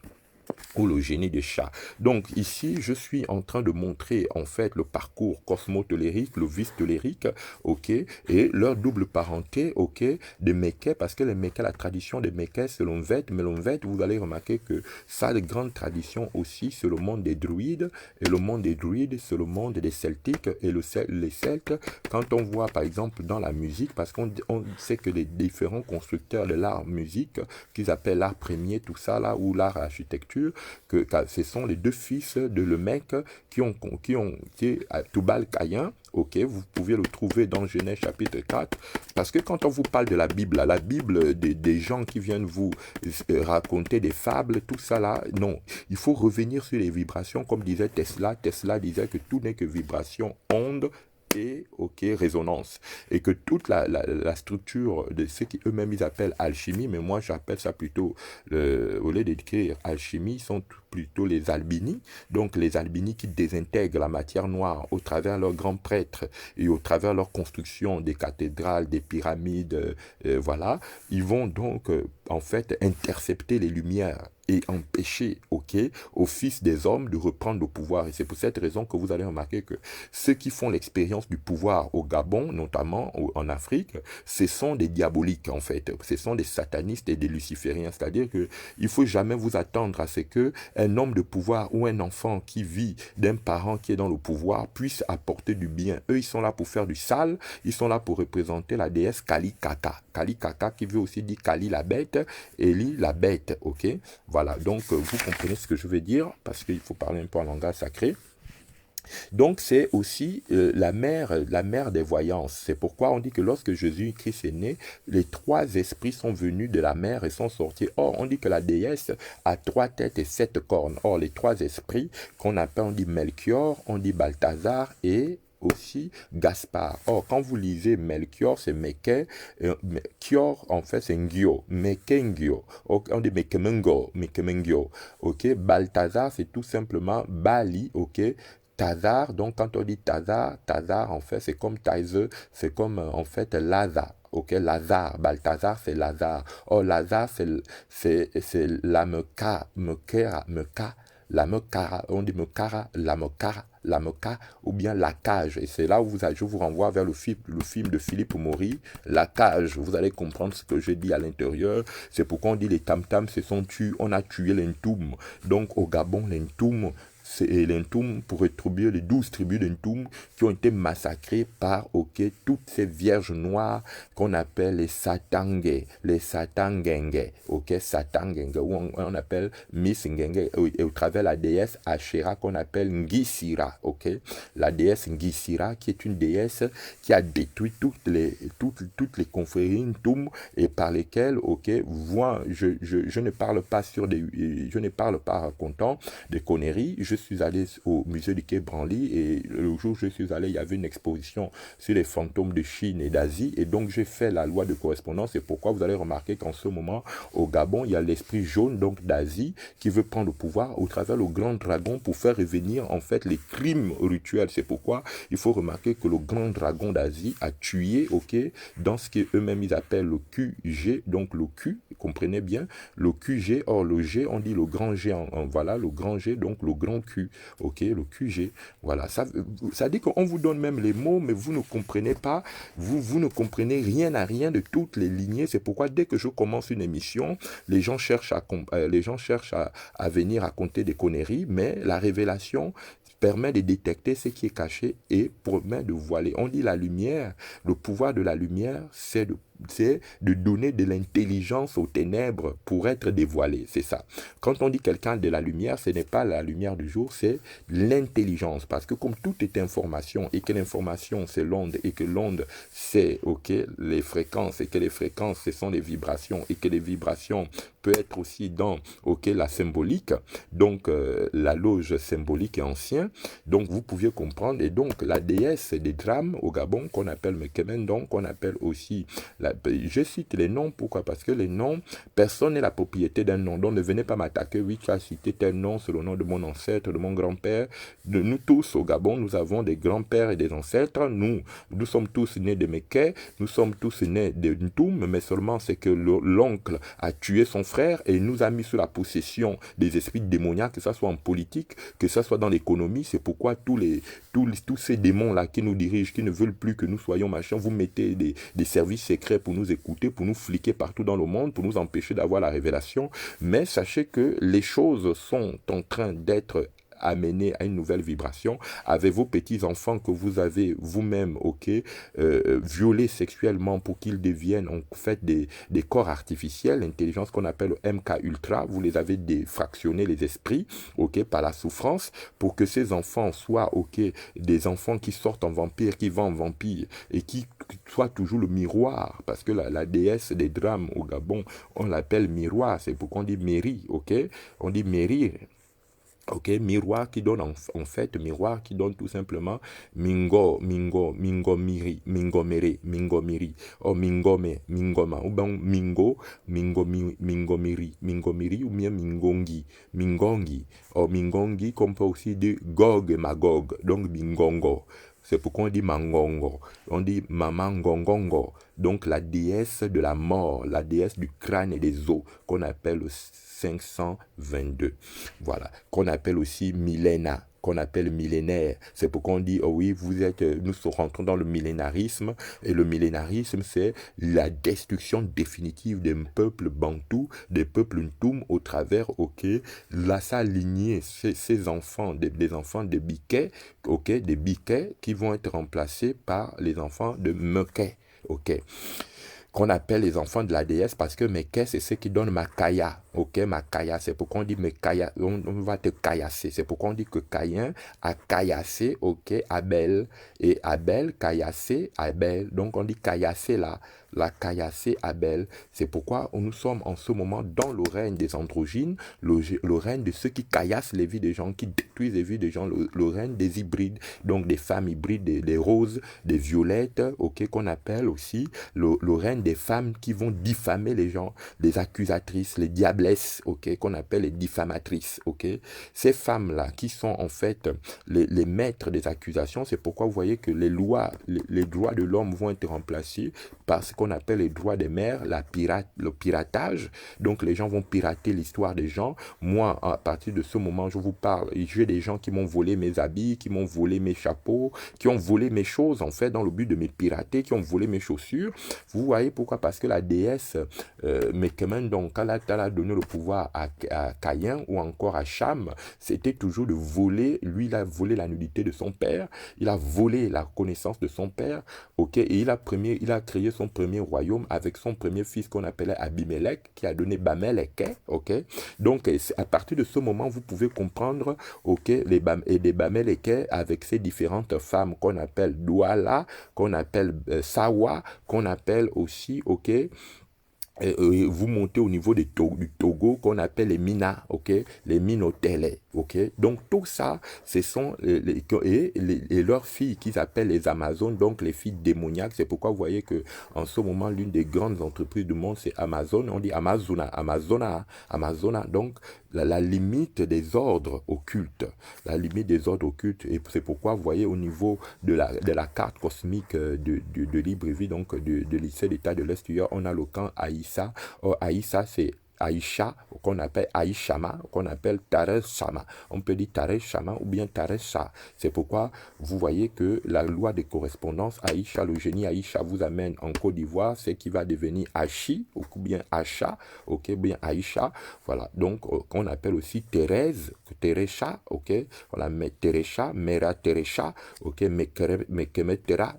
A: ou le génie des chats. Donc ici, je suis en train de montrer en fait le parcours cosmotellurique, le vis-tellurique, ok, et leur double parenté, ok, des Mékais, parce que les Mékais, la tradition des Mékais, c'est l'Onvet, mais l'Onvet, vous allez remarquer que ça a de grandes traditions aussi, c'est le monde des druides, et le monde des druides, c'est le monde des celtiques, et les celtes, quand on voit par exemple dans la musique, parce qu'on sait que les différents constructeurs de l'art musique, qu'ils appellent l'art premier, tout ça là, ou l'art architecture, que ce sont les deux fils de le mec qui est à Toubal-Caïn, ok, vous pouvez le trouver dans Genèse chapitre 4, parce que quand on vous parle de la Bible des gens qui viennent vous raconter des fables, tout ça là, non, il faut revenir sur les vibrations, comme disait Tesla disait que tout n'est que vibration, onde, et ok, résonance, et que toute la structure de ce qu'eux-mêmes ils appellent alchimie, mais moi j'appelle ça plutôt au lieu d'écrire alchimie, plutôt les Albini, donc les Albini qui désintègrent la matière noire au travers leurs grands prêtres et au travers leur construction des cathédrales, des pyramides, voilà, ils vont donc en fait intercepter les lumières et empêcher, aux fils des hommes de reprendre le pouvoir. Et c'est pour cette raison que vous allez remarquer que ceux qui font l'expérience du pouvoir au Gabon, notamment en Afrique, ce sont des diaboliques en fait. Ce sont des satanistes et des lucifériens. C'est-à-dire que il faut jamais vous attendre à ce que un homme de pouvoir ou un enfant qui vit d'un parent qui est dans le pouvoir puisse apporter du bien. Eux, ils sont là pour faire du sale. Ils sont là pour représenter la déesse Kali Kaka. Kali Kaka qui veut aussi dire Kali la bête, Eli la bête, Voilà, donc vous comprenez ce que je veux dire, parce qu'il faut parler un peu en langage sacré. Donc c'est aussi la mère des voyances. C'est pourquoi on dit que lorsque Jésus-Christ est né, les 3 esprits sont venus de la mer et sont sortis. Or, on dit que la déesse a 3 têtes et 7 cornes. Or, les 3 esprits qu'on appelle, on dit Melchior, on dit Balthazar et aussi Gaspard. Or, quand vous lisez Melchior, c'est Meke, Kior, en fait, c'est Ngio, Mekengio, on dit Mekemengio, Balthazar, c'est tout simplement Bali, Tazar, donc quand on dit Tazar, en fait, c'est comme Taise, c'est comme en fait Lazare. Lazare, Balthazar, c'est Lazare. Or, Lazare, c'est la la mekara, on dit mekara, la meka, ou bien la cage. Et c'est là où je vous renvoie vers le film de Philippe Maury, La Cage. Vous allez comprendre ce que j'ai dit à l'intérieur. C'est pourquoi on dit les tam-tams se sont tués, on a tué l'Intoum. Donc au Gabon, l'Intoum, c'est l'Intoum pour rétribuer les 12 tribus d'Intoum qui ont été massacrées par toutes ces vierges noires qu'on appelle les Satangé, Satangenge, ou on appelle Miss Ngenge, et au travers la déesse Asherah qu'on appelle Ngisira, la déesse Ngisira qui est une déesse qui a détruit toutes les confréries Ntoum et par lesquelles, je ne parle pas je ne parle pas racontant des conneries. Je suis allé au musée du Quai Branly et le jour où je suis allé, il y avait une exposition sur les fantômes de Chine et d'Asie et donc j'ai fait la loi de correspondance. C'est pourquoi vous allez remarquer qu'en ce moment, au Gabon, il y a l'esprit jaune donc d'Asie qui veut prendre le pouvoir au travers le grand dragon pour faire revenir en fait les crimes rituels. C'est pourquoi il faut remarquer que le grand dragon d'Asie a tué, dans ce qu'eux-mêmes ils appellent le QG, donc le Q, comprenez bien, le QG, or le G, on dit le grand G, voilà, le grand G, donc le grand Q, le QG, voilà, ça dit qu'on vous donne même les mots, mais vous ne comprenez pas, vous ne comprenez rien à rien de toutes les lignées. C'est pourquoi dès que je commence une émission, les gens cherchent à venir raconter des conneries, mais la révélation permet de détecter ce qui est caché et permet de voiler. On dit la lumière, le pouvoir de la lumière, c'est de donner de l'intelligence aux ténèbres pour être dévoilées. C'est ça. Quand on dit quelqu'un de la lumière, ce n'est pas la lumière du jour, c'est l'intelligence. Parce que comme tout est information et que l'information c'est l'onde et que l'onde c'est les fréquences et que les fréquences ce sont les vibrations et que les vibrations peut être aussi dans la symbolique, donc la loge symbolique est ancienne, donc vous pouviez comprendre, et donc la déesse des drames au Gabon qu'on appelle Mekemen, donc on appelle aussi, je cite les noms, pourquoi? Parce que les noms, personne n'est la propriété d'un nom, donc ne venez pas m'attaquer, oui tu as cité tel nom, c'est le nom de mon ancêtre, de mon grand-père, de nous tous au Gabon, nous avons des grands-pères et des ancêtres, nous sommes tous nés de Meké, nous sommes tous nés de Ntoum, mais seulement c'est que l'oncle a tué son frère et nous a mis sous la possession des esprits démoniaques, que ce soit en politique, que ce soit dans l'économie. C'est pourquoi tous ces démons-là qui nous dirigent, qui ne veulent plus que nous soyons machin, vous mettez des services secrets pour nous écouter, pour nous fliquer partout dans le monde, pour nous empêcher d'avoir la révélation. Mais sachez que les choses sont en train d'être amener à une nouvelle vibration avec vos petits-enfants que vous avez vous-même violés sexuellement pour qu'ils deviennent en fait des corps artificiels, l'intelligence qu'on appelle MK Ultra, vous les avez défractionnés les esprits par la souffrance pour que ces enfants soient des enfants qui sortent en vampire, qui vont en vampire et qui soient toujours le miroir, parce que la déesse des drames au Gabon, on l'appelle miroir, c'est pourquoi on dit mairie, on dit mairie. Ok, miroir qui donne en fait, miroir qui donne tout simplement mingo, mingo, mingo miri, mingo mere, mingo miri, ou mingome, mingoma, ou bien mingo, mingo miri, ou bien mingongi, mingongi, ou mingongi qu'on peut aussi dire gog et magog, donc mingongo. C'est pourquoi on dit mangongo, on dit maman gongongo, donc la déesse de la mort, la déesse du crâne et des os, qu'on appelle 522. Voilà, qu'on appelle aussi milléna, qu'on appelle millénaire. C'est pourquoi on dit, oh oui, nous rentrons dans le millénarisme, et le millénarisme, c'est la destruction définitive des peuples bantous, des peuples ntoum, au travers, ok, sa lignée, ces enfants, des enfants de Biquet, ok, des Biquet, qui vont être remplacés par les enfants de Mequet, ok, qu'on appelle les enfants de la déesse parce que Mekhe, c'est ce qui donne Makaya. Ok, Makaya, c'est pourquoi on dit Mekaya, on va te caillasser. C'est pourquoi on dit que Caïn a caillassé, ok, Abel. Et Abel, caillassé, Abel. Donc on dit caillassé là, la caillassé Abel. C'est pourquoi nous sommes en ce moment dans le règne des androgynes, le règne de ceux qui caillassent les vies des gens, qui détruisent les vies des gens, le règne des hybrides, donc des femmes hybrides, des roses, des violettes, ok, qu'on appelle aussi le règne des femmes qui vont diffamer les gens, les accusatrices, les diablesses, ok, qu'on appelle les diffamatrices, ok. Ces femmes-là qui sont en fait les maîtres des accusations, c'est pourquoi vous voyez que les lois, les droits de l'homme vont être remplacés par ce qu'on appelle les droits des mères, le piratage. Donc les gens vont pirater l'histoire des gens. Moi, à partir de ce moment, je vous parle, j'ai des gens qui m'ont volé mes habits, qui m'ont volé mes chapeaux, qui ont volé mes choses en fait dans le but de me pirater, qui ont volé mes chaussures. Vous voyez pourquoi? Parce que la déesse Mekhemen, donc quand elle a donné le pouvoir à Caïn ou encore à Cham, c'était toujours de voler. Lui, il a volé la nudité de son père, il a volé la connaissance de son père, ok, et il a créé son premier royaume avec son premier fils qu'on appelait Abimelech, qui a donné Bameleke, ok. Donc à partir de ce moment, vous pouvez comprendre, ok, des Bameleke avec ces différentes femmes qu'on appelle Douala, qu'on appelle Sawa, qu'on appelle aussi, ok, vous montez au niveau du Togo qu'on appelle les Mina, ok, les Minotele, ok. Donc tout ça, ce sont et leurs filles qu'ils appellent les Amazones, donc les filles démoniaques. C'est pourquoi vous voyez que en ce moment l'une des grandes entreprises du monde c'est Amazon. On dit Amazona. Donc la limite des ordres occultes, et c'est pourquoi vous voyez au niveau de la carte cosmique de Libreville, donc de lycée d'État de l'Est, on a le camp Aïssa. Aïssa, c'est Aïcha, qu'on appelle Aïchama, qu'on appelle Tares Shama. On peut dire Tares Shama ou bien Tares Shah. C'est pourquoi vous voyez que la loi de correspondance, Aïcha, le génie Aïcha vous amène en Côte d'Ivoire, c'est qui va devenir Achi, ou bien Acha, ok, bien Aïcha. Voilà, donc on appelle aussi Thérèse, Teresha, ok, voilà, Teresha, Mera Teresha, ok, Mekemetera,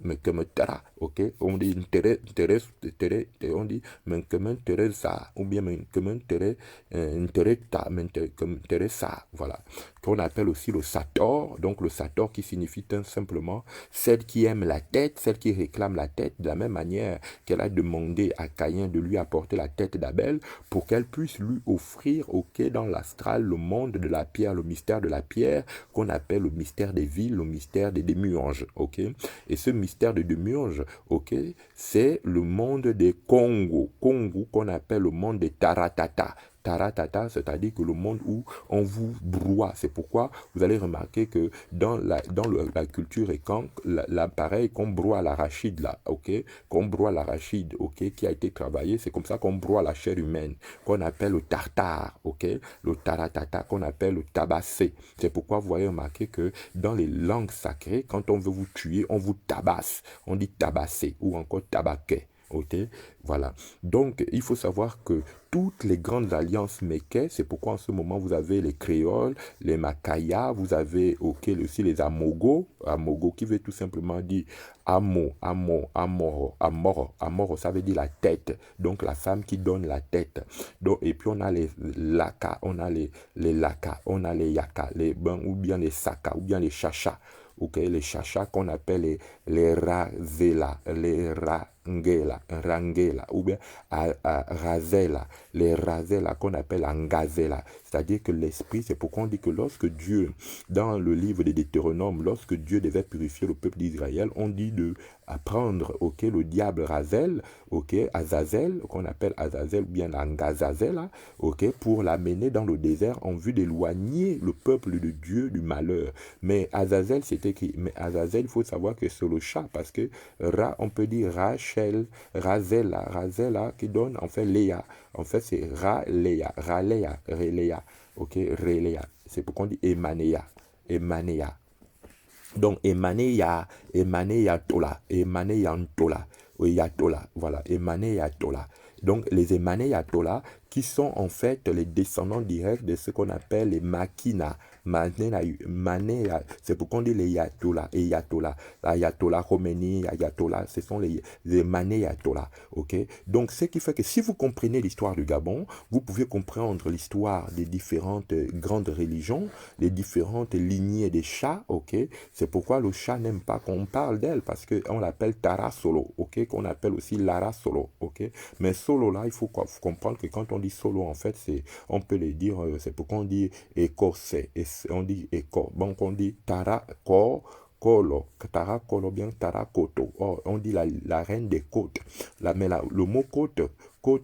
A: ok, on dit Thérèse, on dit Menkemen Teresa, ou bien Menkemen Teresa, voilà, qu'on appelle aussi le Sator, donc le Sator qui signifie tout simplement celle qui aime la tête, celle qui réclame la tête, de la même manière qu'elle a demandé à Caïn de lui apporter la tête d'Abel pour qu'elle puisse lui offrir, ok, dans l'astral, le monde de la pierre, le mystère de la pierre, qu'on appelle le mystère des villes, le mystère des démiurges, ok. Et ce mystère des démiurges, ok, c'est le monde des Congo, qu'on appelle le monde des Taratata. Taratata, c'est-à-dire que le monde où on vous broie. C'est pourquoi vous allez remarquer que dans la culture écan, l'appareil qu'on broie l'arachide là, ok, qu'on broie l'arachide, ok, qui a été travaillé, c'est comme ça qu'on broie la chair humaine, qu'on appelle le tartare, ok, le taratata, qu'on appelle le tabassé. C'est pourquoi vous voyez remarquer que dans les langues sacrées, quand on veut vous tuer, on vous tabasse, on dit tabasser ou encore tabaquet. Ok, voilà. Donc, il faut savoir que toutes les grandes alliances mékais, c'est pourquoi en ce moment vous avez les créoles, les Makaya, vous avez aussi les Amogo, qui veut tout simplement dire Amoro, ça veut dire la tête, donc la femme qui donne la tête. Donc, et puis on a les Laka, on a les Laka, on a les Yaka, ou bien les Saka, ou bien les Chacha. Ok, les chachas qu'on appelle les razela, Rangela, ou bien Razela, les Razela qu'on appelle Angazela. C'est-à-dire que l'esprit, c'est pourquoi on dit que lorsque Dieu, dans le livre des Deutéronomes, lorsque Dieu devait purifier le peuple d'Israël, on dit de prendre, ok, le diable Razel, ok, Azazel, qu'on appelle Azazel, ou bien l'Angazazel, ok, pour l'amener dans le désert en vue d'éloigner le peuple de Dieu du malheur. Mais Azazel, c'est écrit, mais Azazel, il faut savoir que c'est le chat, parce que Ra, on peut dire Rachel, Razela, qui donne en fait Léa. En fait, c'est Ra-Léa, Reléa, ok, Reléa. C'est pourquoi on dit Emanea. Donc, Emaneya Tola, Yatola, voilà, Emaneya Tola. Donc, les Emaneya Tola, qui sont en fait les descendants directs de ce qu'on appelle les Makina. Manea, c'est pourquoi on dit les Yatola, et Yatola, Ayatollah Khomeini, Ayatollah, ce sont les Maneyatola, ok? Donc, ce qui fait que si vous comprenez l'histoire du Gabon, vous pouvez comprendre l'histoire des différentes grandes religions, les différentes lignées des chats, ok? C'est pourquoi le chat n'aime pas qu'on parle d'elle, parce qu'on l'appelle Tara Solo, ok? Qu'on appelle aussi Lara Solo, ok? Mais Solo, là, il faut comprendre que quand on dit Solo, en fait, on peut le dire, c'est pourquoi on dit écossais, on dit éco, donc on dit Tara Kolo, Tara Kolo, bien Tara Koto. Oh, on dit la reine des côtes. Mais le mot côte,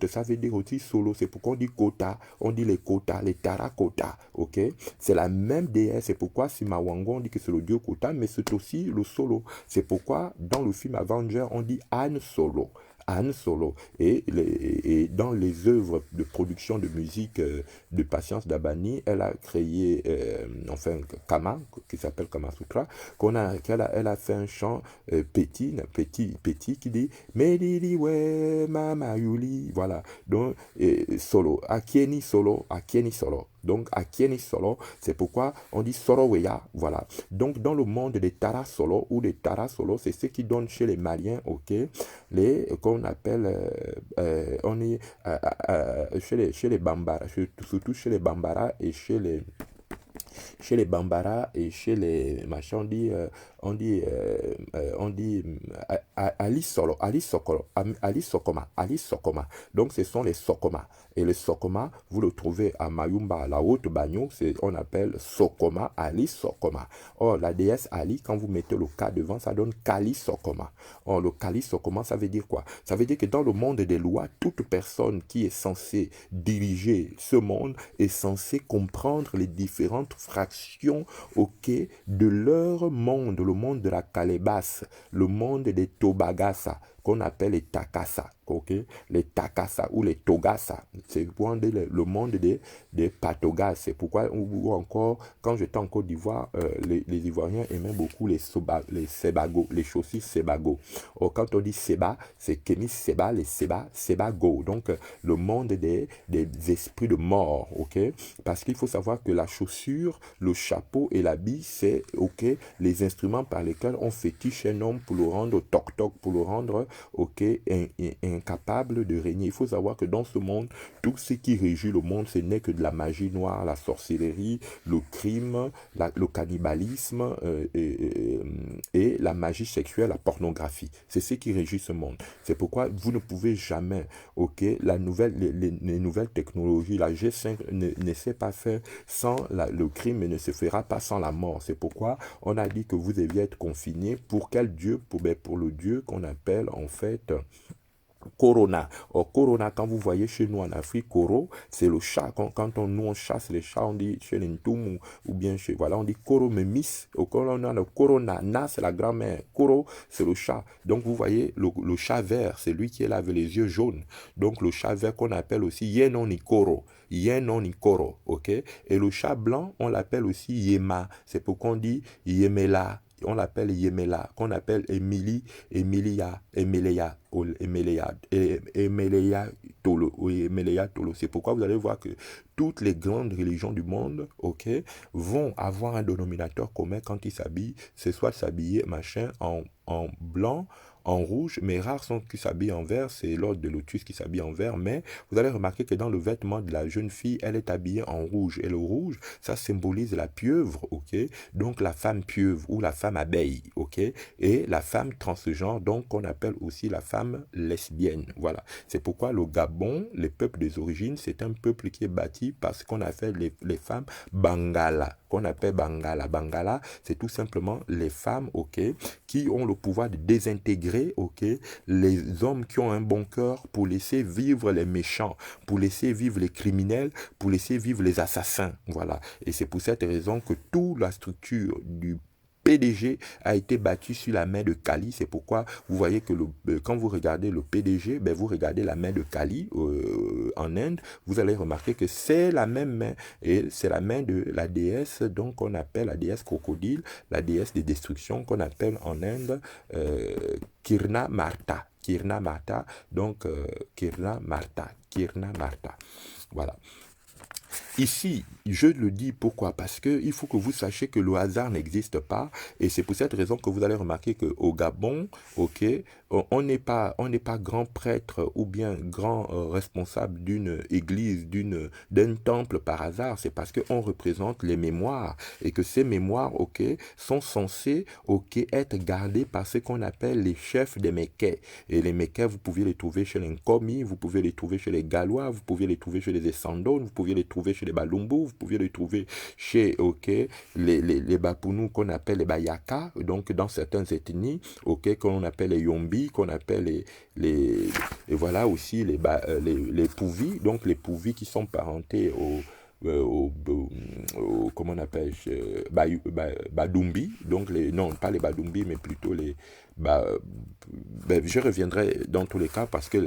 A: ça veut dire aussi solo. C'est pourquoi on dit kota, on dit les kota, les tarakota. Ok? C'est la même déesse. C'est pourquoi Simawango, on dit que c'est le dieu kota, mais c'est aussi le solo. C'est pourquoi dans le film Avenger, on dit Han Solo. Han Solo. Et dans les œuvres de production de musique de Patience Dabani, elle a créé, enfin, Kama, qui s'appelle Kama Sutra, elle a fait un chant petit, qui dit Mediri we mama yuli. Voilà. Donc, solo. Akieni solo. Donc, Akieni solo, c'est pourquoi on dit Soroweya. Voilà. Donc, dans le monde des Tara Solo ou des Tara Solo, c'est ce qui donne chez les Maliens, ok, qu'on appelle, on est chez les Bambara, surtout chez les Bambara et chez les Bambara et chez les machins, on dit Ali Solo, Ali Sokoma. Donc ce sont les Sokoma. Et le Sokoma, vous le trouvez à Mayumba, à la Haute-Bagno, on appelle Sokoma, Ali Sokoma. Or, la déesse Ali, quand vous mettez le K devant, ça donne Kali Sokoma. Or, le Kali Sokoma, ça veut dire quoi? Ça veut dire que dans le monde des lois, toute personne qui est censée diriger ce monde est censée comprendre les différentes fractions, ok, de leur monde, le monde de la Calebasse, le monde des Tobagasa, qu'on appelle les Takasa, ok, les Takasa ou les Togasa, c'est le monde des Patogas. C'est pourquoi, ou encore, quand j'étais en Côte d'Ivoire, les Ivoiriens aimaient beaucoup les Sebago, les chaussures Sebago. Or, quand on dit Seba, c'est Kémis Seba, les Sebago, donc le monde des esprits de mort, ok, parce qu'il faut savoir que la chaussure, le chapeau et l'habit, c'est, ok, les instruments par lesquels on fétiche un homme pour le rendre toc-toc, pour le rendre, ok, incapable de régner. Il faut savoir que dans ce monde, tout ce qui régit le monde, ce n'est que de la magie noire, la sorcellerie, le crime, le cannibalisme et la magie sexuelle, la pornographie. C'est ce qui régit ce monde. C'est pourquoi vous ne pouvez jamais, ok, les nouvelles technologies, la G5 ne sait pas faire sans le crime et ne se fera pas sans la mort. C'est pourquoi on a dit que vous deviez être confiné. Pour quel Dieu? Pour le Dieu qu'on appelle en fait Corona. Or, Corona, quand vous voyez chez nous en Afrique, Koro, c'est le chat. Quand nous on chasse les chats, on dit chez les Ntoum ou bien chez, voilà, on dit Koro Memis. Au Corona, le Corona, Na, c'est la grand-mère. Koro, c'est le chat. Donc, vous voyez, le chat vert, c'est lui qui est là avec les yeux jaunes. Donc, le chat vert qu'on appelle aussi Yenon Nikoro. Yenon Nikoro, ok? Et le chat blanc, on l'appelle aussi Yema. C'est pourquoi on dit Yemela. On l'appelle Yemela, qu'on appelle Emilia Tolo. C'est pourquoi vous allez voir que toutes les grandes religions du monde, ok, vont avoir un dénominateur commun quand ils s'habillent, c'est soit s'habiller machin en blanc, en rouge, mais rares sont qui s'habillent en vert, c'est l'ordre de Lotus qui s'habille en vert, mais vous allez remarquer que dans le vêtement de la jeune fille, elle est habillée en rouge, et le rouge, ça symbolise la pieuvre, ok, donc la femme pieuvre ou la femme abeille, ok, et la femme transgenre, donc qu'on appelle aussi la femme lesbienne, voilà. C'est pourquoi le Gabon, les peuples des origines, c'est un peuple qui est bâti par ce qu'on appelle les femmes Bangala, qu'on appelle Bangala. Bangala, c'est tout simplement les femmes, ok, qui ont le pouvoir de désintégrer, ok, les hommes qui ont un bon cœur pour laisser vivre les méchants, pour laisser vivre les criminels, pour laisser vivre les assassins, voilà. Et c'est pour cette raison que toute la structure du PDG a été battu sur la main de Kali. C'est pourquoi vous voyez que quand vous regardez le PDG, ben vous regardez la main de Kali en Inde, vous allez remarquer que c'est la même main, et c'est la main de la déesse, donc on appelle la déesse crocodile, la déesse des destructions, qu'on appelle en Inde Kirna Marta. Kirna Marta, donc Kirna Marta, Kirna Marta. Voilà. Ici, je le dis pourquoi? Parce que il faut que vous sachiez que le hasard n'existe pas, et c'est pour cette raison que vous allez remarquer qu'au Gabon, ok, on n'est pas grand prêtre ou bien grand responsable d'une église, d'un temple par hasard. C'est parce qu'on représente les mémoires, et que ces mémoires, ok, sont censées, ok, être gardées par ce qu'on appelle les chefs des Mékais. Et les Mékais, vous pouvez les trouver chez les Nkomi, vous pouvez les trouver chez les Gallois, vous pouvez les trouver chez les Essandone, vous pouvez les trouver chez les Balumbu, vous pouvez les trouver chez, ok, les Bapounous qu'on appelle les Bayaka, donc dans certaines ethnies, ok, qu'on appelle les Yombi, qu'on appelle et voilà aussi les Pouvis, donc les Pouvis qui sont parentés comment on appelle, Badumbi, donc non, pas les Badumbi, mais plutôt les, je reviendrai dans tous les cas parce que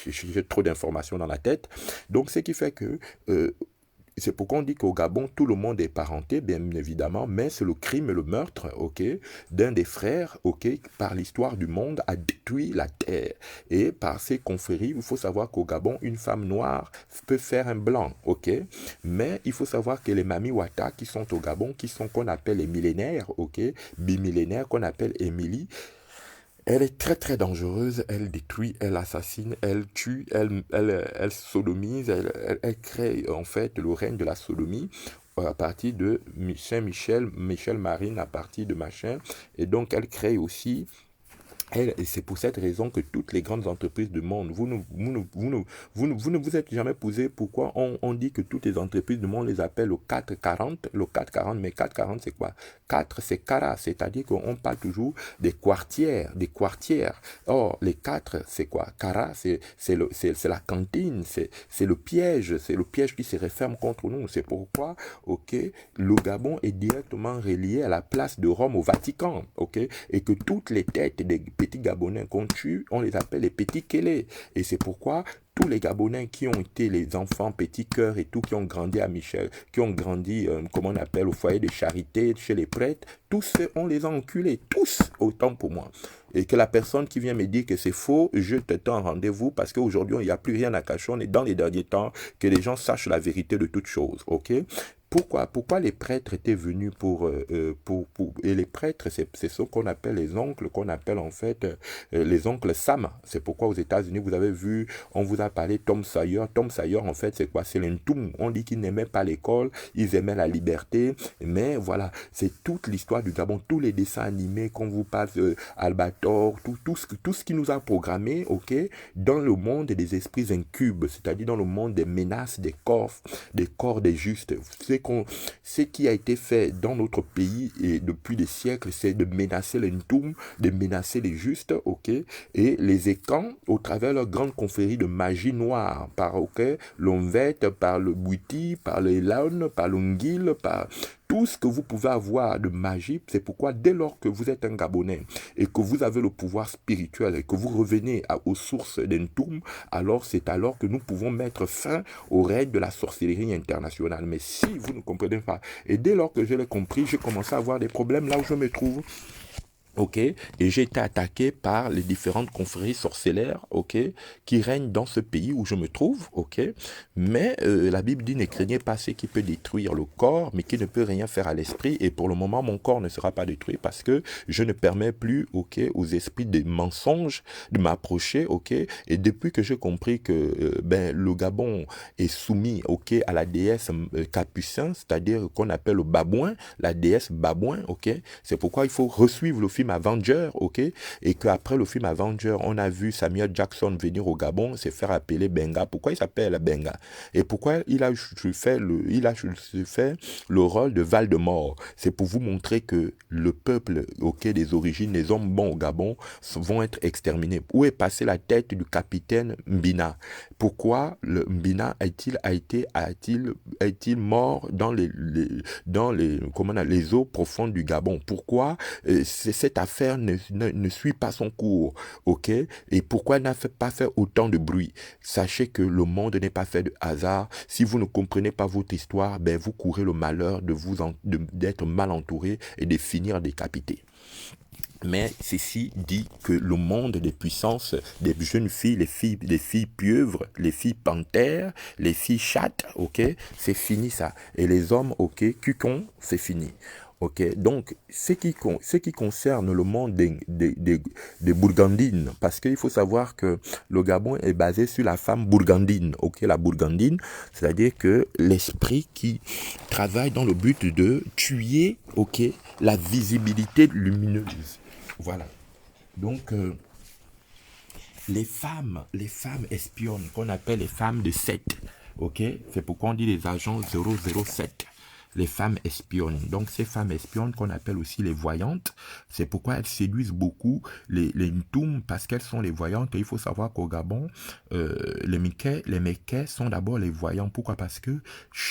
A: j'ai trop d'informations dans la tête. Donc, ce qui fait que c'est pourquoi on dit qu'au Gabon, tout le monde est parenté, bien évidemment, mais c'est le crime et le meurtre, ok, d'un des frères, ok, par l'histoire du monde, a détruit la terre. Et par ses confréries, il faut savoir qu'au Gabon, une femme noire peut faire un blanc, ok, mais il faut savoir que les Mami Wata qui sont au Gabon, qui sont qu'on appelle les millénaires, ok, bimillénaires, qu'on appelle Émilie, elle est très très dangereuse, elle détruit, elle assassine, elle tue, elle sodomise, elle crée en fait le règne de la sodomie à partir de Saint-Michel, Michel Marine à partir de machin, et donc elle crée aussi. Et c'est pour cette raison que toutes les grandes entreprises du monde, vous ne vous êtes jamais posé pourquoi on dit que toutes les entreprises du monde les appellent le 440, mais 440 c'est quoi? 4 c'est cara, c'est-à-dire qu'on parle toujours des quartières, Or, les 4 c'est quoi? Cara, c'est la cantine, c'est le piège qui se referme contre nous. C'est pourquoi, ok, le Gabon est directement relié à la place de Rome au Vatican, ok, et que toutes les têtes des petits Gabonais qu'on tue, on les appelle les petits Kélés. Et c'est pourquoi tous les Gabonais qui ont été les enfants petits cœurs et tout, qui ont grandi à Michel, qui ont grandi, comment on appelle, au foyer de charité, chez les prêtres, tous, on les a enculés, tous, autant pour moi. Et que la personne qui vient me dire que c'est faux, je te tends rendez-vous, parce qu'aujourd'hui, il n'y a plus rien à cacher. On est dans les derniers temps, que les gens sachent la vérité de toutes choses, ok? Pourquoi les prêtres étaient venus et les prêtres, c'est ce qu'on appelle les oncles, qu'on appelle en fait les oncles Sam. C'est pourquoi aux États-Unis, vous avez vu, on vous a parlé Tom Sawyer. Tom Sawyer, en fait, c'est quoi? C'est l'Intoum. On dit qu'ils n'aimaient pas l'école, ils aimaient la liberté, mais voilà, c'est toute l'histoire du Gabon, tous les dessins animés qu'on vous passe, Albator, tout ce qui nous a programmé, ok, dans le monde des esprits incubes, c'est-à-dire dans le monde des menaces, des corps des justes. Ce qui a été fait dans notre pays et depuis des siècles, c'est de menacer les Ntoum, de menacer les justes, ok, et les Ekans, au travers de leur grande confrérie de magie noire, par l'Onvette, par le Bouiti, par le Laon, par l'Ungil, par tout ce que vous pouvez avoir de magie. C'est pourquoi dès lors que vous êtes un Gabonais et que vous avez le pouvoir spirituel et que vous revenez aux sources d'Entoum, alors c'est alors que nous pouvons mettre fin aux règles de la sorcellerie internationale. Mais si vous ne comprenez pas, et dès lors que je l'ai compris, j'ai commencé à avoir des problèmes là où je me trouve. ok, et j'ai été attaqué par les différentes confréries sorcellaires, ok, qui règnent dans ce pays où je me trouve, ok, mais la Bible dit ne craignez pas ce qui peut détruire le corps, mais qui ne peut rien faire à l'esprit, et pour le moment mon corps ne sera pas détruit parce que je ne permets plus, ok, aux esprits des mensonges de m'approcher, ok, et depuis que j'ai compris que ben, le Gabon est soumis, ok, à la déesse Capucin, c'est-à-dire qu'on appelle le Babouin, la déesse Babouin, ok, c'est pourquoi il faut resuivre le film Avenger, ok, et qu'après le film Avenger, on a vu Samuel Jackson venir au Gabon se faire appeler Benga. Pourquoi il s'appelle Benga? Et pourquoi il a fait le rôle de Val-de-Mort? C'est pour vous montrer que le peuple, ok, des origines, les hommes bons au Gabon vont être exterminés. Où est passée la tête du capitaine Mbina? Pourquoi le Mbina est-il mort dans les eaux profondes du Gabon? Pourquoi cette affaire ne suit pas son cours, ok? Et pourquoi elle n'a pas fait autant de bruit? Sachez que le monde n'est pas fait de hasard. Si vous ne comprenez pas votre histoire, ben vous courez le malheur d'être mal entouré et de finir décapité. Mais ceci dit que le monde des puissances, des jeunes filles, les filles pieuvres, les filles panthères, les filles chattes, ok, c'est fini ça. Et les hommes, ok, cucons, c'est fini. Ok, donc ce qui concerne le monde des Bourgandines, parce qu'il faut savoir que le Gabon est basé sur la femme bourgandine, ok, la bourgandine, c'est-à-dire que l'esprit qui travaille dans le but de tuer, ok, la visibilité lumineuse. Voilà. Donc, les femmes espionnes, qu'on appelle les femmes de 7, ok? C'est pourquoi on dit les agents 007. Les femmes espionnes. Donc, ces femmes espionnes qu'on appelle aussi les voyantes, c'est pourquoi elles séduisent beaucoup les Ntoum, parce qu'elles sont les voyantes. Et il faut savoir qu'au Gabon, les Mékais sont d'abord les voyants. Pourquoi? Parce que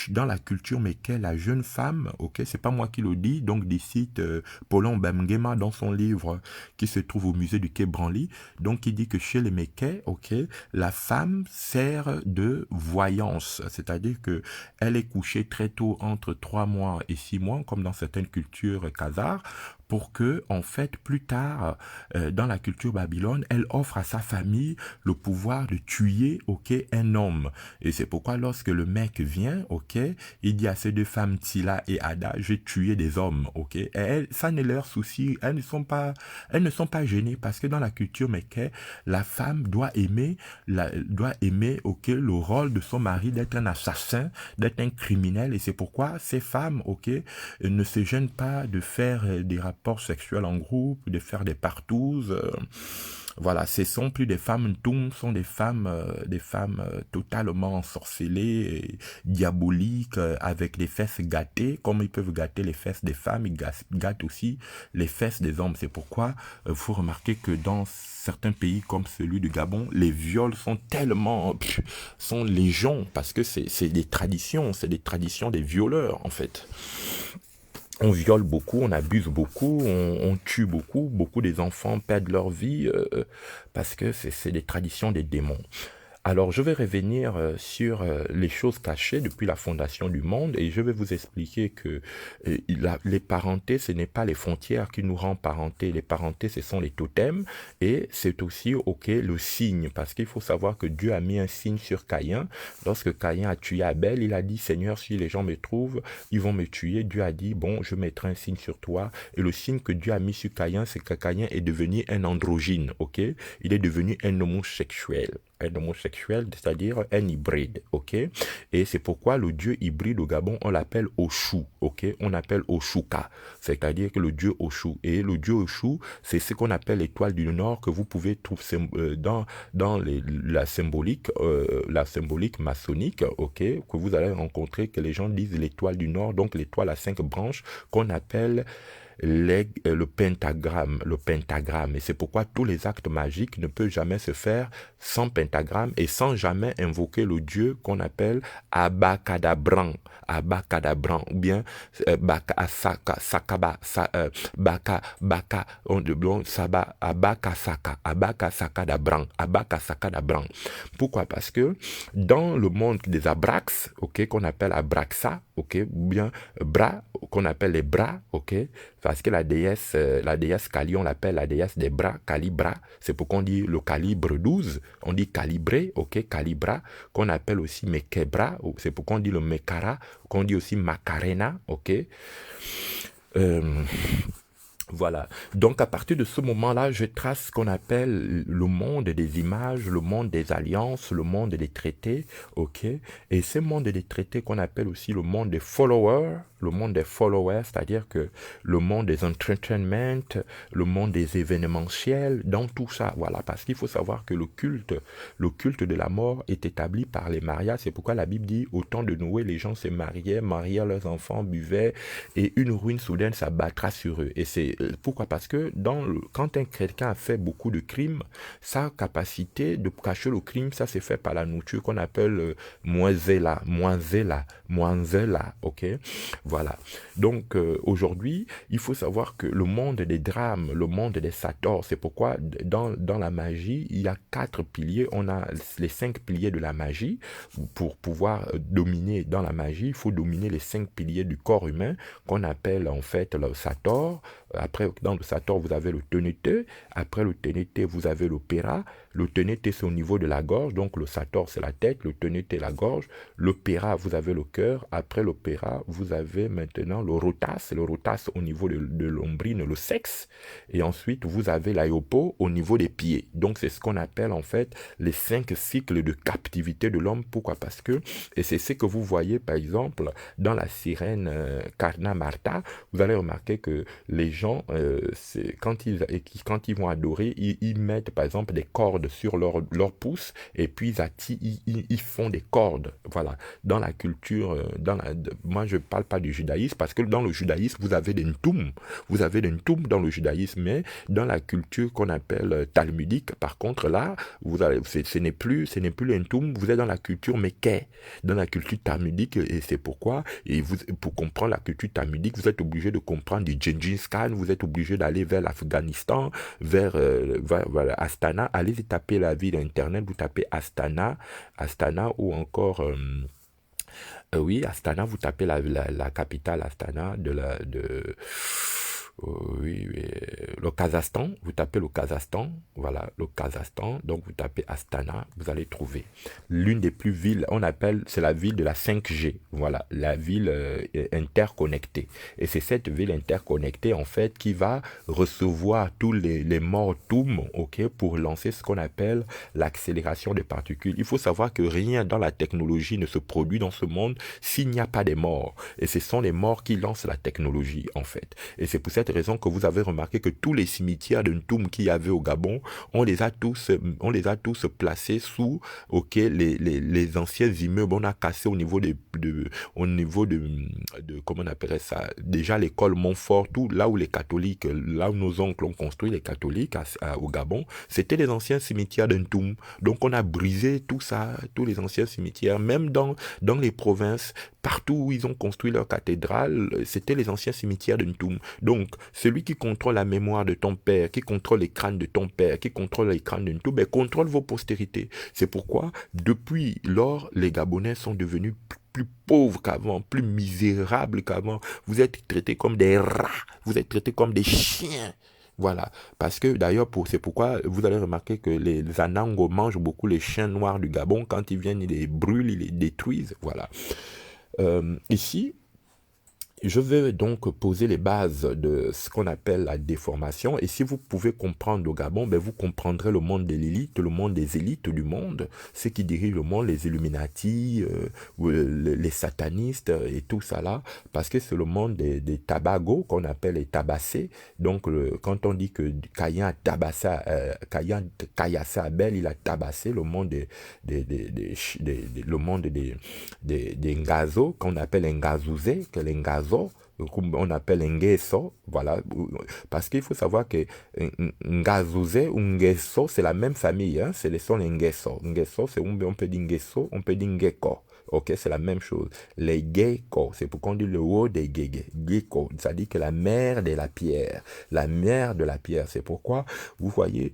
A: dans la culture Mékais, la jeune femme, ok, c'est pas moi qui le dis, donc des sites Paulin Bemgema dans son livre qui se trouve au musée du Quai Branly, donc il dit que chez les Mékais, ok, la femme sert de voyance, c'est-à-dire que elle est couchée très tôt entre 3 mois et 6 mois, comme dans certaines cultures khazars, pour que, en fait, plus tard, dans la culture babylone, elle offre à sa famille le pouvoir de tuer, ok, un homme. Et c'est pourquoi lorsque le mec vient, ok, il dit à ces deux femmes, Tila et Ada, je vais tuer des hommes, ok. Et ça ne leur soucie, elles ne sont pas gênées, parce que dans la culture mécaine, la femme doit aimer, ok, le rôle de son mari d'être un assassin, d'être un criminel, et c'est pourquoi ces femmes, ok, ne se gênent pas de faire des rapports sexuels en groupe, de faire des partous. Voilà, ce sont plus des femmes Ntoum, sont des femmes totalement ensorcelées, diaboliques, avec les fesses gâtées, comme ils peuvent gâter les fesses des femmes, ils gâtent aussi les fesses des hommes. C'est pourquoi faut remarquer que dans certains pays comme celui du Gabon, les viols sont sont légion, parce que c'est des traditions des violeurs en fait. On viole beaucoup, on abuse beaucoup, on tue beaucoup, beaucoup des enfants perdent leur vie parce que c'est des traditions des démons. Alors, je vais revenir sur les choses cachées depuis la fondation du monde et je vais vous expliquer que les parentés, ce n'est pas les frontières qui nous rendent parentés. Les parentés, ce sont les totems et c'est aussi, ok, le signe. Parce qu'il faut savoir que Dieu a mis un signe sur Caïn. Lorsque Caïn a tué Abel, il a dit, Seigneur, si les gens me trouvent, ils vont me tuer. Dieu a dit, bon, je mettrai un signe sur toi. Et le signe que Dieu a mis sur Caïn, c'est que Caïn est devenu un androgyne, ok? Il est devenu un homosexuel. Un homosexuel, c'est-à-dire un hybride, ok? Et c'est pourquoi le dieu hybride au Gabon, on l'appelle Oshu, ok? On appelle Oshuka, c'est-à-dire que le dieu Oshu. Et le dieu Oshu, c'est ce qu'on appelle l'étoile du Nord que vous pouvez trouver dans la symbolique maçonnique, ok? Que vous allez rencontrer, que les gens disent l'étoile du Nord, donc l'étoile à 5 branches qu'on appelle le pentagramme. Et c'est pourquoi tous les actes magiques ne peuvent jamais se faire sans pentagramme et sans jamais invoquer le Dieu qu'on appelle Abacadabran, ou bien Abacasacadabran. Pourquoi? Parce que dans le monde des Abrax, ok, qu'on appelle Abraxa, ok, ou bien bras, qu'on appelle les bras, ok, parce que la déesse Kali, on l'appelle la déesse des bras, Kalibra, c'est pourquoi on dit le calibre 12, on dit calibré, ok, Calibra, qu'on appelle aussi Mekebra, c'est pourquoi on dit le Mekara, qu'on dit aussi Macarena, ok. Euh, Voilà. Donc, à partir de ce moment-là, je trace ce qu'on appelle le monde des images, le monde des alliances, le monde des traités, ok? Et ce monde des traités qu'on appelle aussi le monde des followers, c'est-à-dire que le monde des entertainment, le monde des événementiels, dans tout ça, voilà. Parce qu'il faut savoir que le culte de la mort est établi par les mariages. C'est pourquoi la Bible dit, au temps de Noé, les gens se mariaient leurs enfants, buvaient, et une ruine soudaine s'abattra sur eux. Et c'est pourquoi? Parce que quand un chrétien a fait beaucoup de crimes, sa capacité de cacher le crime, ça c'est fait par la nourriture qu'on appelle moisella, ok? Voilà. Donc aujourd'hui, il faut savoir que le monde des drames, le monde des satyres, c'est pourquoi dans la magie, il y a 4 piliers. On a les 5 piliers de la magie. Pour pouvoir dominer dans la magie, il faut dominer les 5 piliers du corps humain qu'on appelle en fait le sator. Après, dans le sator, vous avez le ténété. Après le ténété, vous avez l'opéra. Le ténété, c'est au niveau de la gorge. Donc, le sator, c'est la tête. Le ténété, la gorge. L'opéra, vous avez le cœur. Après l'opéra, vous avez maintenant le rotas. Le rotas au niveau de l'ombrine, le sexe. Et ensuite, vous avez l'aéopo au niveau des pieds. Donc, c'est ce qu'on appelle en fait les 5 cycles de captivité de l'homme. Pourquoi? Parce que, et c'est ce que vous voyez par exemple dans la sirène Karna Martha, vous allez remarquer que les gens, quand ils vont adorer, ils mettent par exemple des cordes sur leur pouce et puis ils font des cordes. Voilà. Dans la culture, moi je ne parle pas du judaïsme parce que dans le judaïsme, vous avez des ntoum. Vous avez des ntoum dans le judaïsme, mais dans la culture qu'on appelle talmudique, par contre là, ce n'est plus le ntoum, vous êtes dans la culture mékè, dans la culture talmudique, et c'est pourquoi, pour comprendre la culture talmudique, vous êtes obligé de comprendre du Gengis Khan, vous êtes obligé d'aller vers l'Afghanistan, vers Astana. Allez taper la ville internet, vous tapez Astana ou encore oui, Astana, vous tapez la capitale Astana oui, le Kazakhstan, vous tapez le Kazakhstan, voilà, le Kazakhstan, donc vous tapez Astana, vous allez trouver l'une des plus villes, c'est la ville de la 5G, voilà, la ville interconnectée. Et c'est cette ville interconnectée, en fait, qui va recevoir tous les mortums, ok, pour lancer ce qu'on appelle l'accélération des particules. Il faut savoir que rien dans la technologie ne se produit dans ce monde s'il n'y a pas des morts. Et ce sont les morts qui lancent la technologie, en fait. Et c'est pour cette raison que vous avez remarqué que tous les cimetières de Ntoum qu'il y avait au Gabon, on les a tous placés sous, ok, les anciens immeubles. On a cassé au niveau de comment on appellerait ça, déjà l'école Montfort, tout là où les catholiques, là où nos oncles ont construit les catholiques au Gabon, c'était les anciens cimetières de Ntoum. Donc on a brisé tout ça, tous les anciens cimetières, même dans les provinces, partout où ils ont construit leur cathédrale, c'était les anciens cimetières de Ntoum. Donc, celui qui contrôle la mémoire de ton père, qui contrôle les crânes de ton père, qui contrôle les crânes de Ntoum, ben, contrôle vos postérités. C'est pourquoi, depuis lors, les Gabonais sont devenus plus pauvres qu'avant, plus misérables qu'avant. Vous êtes traités comme des rats, vous êtes traités comme des chiens. Voilà, parce que d'ailleurs, c'est pourquoi vous allez remarquer que les Anangos mangent beaucoup les chiens noirs du Gabon. Quand ils viennent, ils les brûlent, ils les détruisent. Voilà. Ici, je vais donc poser les bases de ce qu'on appelle la déformation. Et si vous pouvez comprendre le Gabon, ben vous comprendrez le monde de l'élite, le monde des élites du monde, ceux qui dirigent le monde, les Illuminati, les satanistes et tout ça là, parce que c'est le monde des tabagos qu'on appelle les tabassés. Donc quand on dit que Caïn a tabassé, Caillassé Abel, il a tabassé le monde le monde des Ngazo, qu'on appelle Ngazouzé, que les Ngazo, comme on appelle Ngeso, voilà, parce qu'il faut savoir que Ngazouze ou Ngeso, c'est la même famille, hein, c'est les sons Ngeso. Ngeso, c'est on peut dire Ngeso, on peut dire Ngeko. Ok, c'est la même chose. Les Geko, c'est pourquoi on dit le haut des Gege. Geko, ça dit que la mère de la pierre. La mère de la pierre, c'est pourquoi, vous voyez,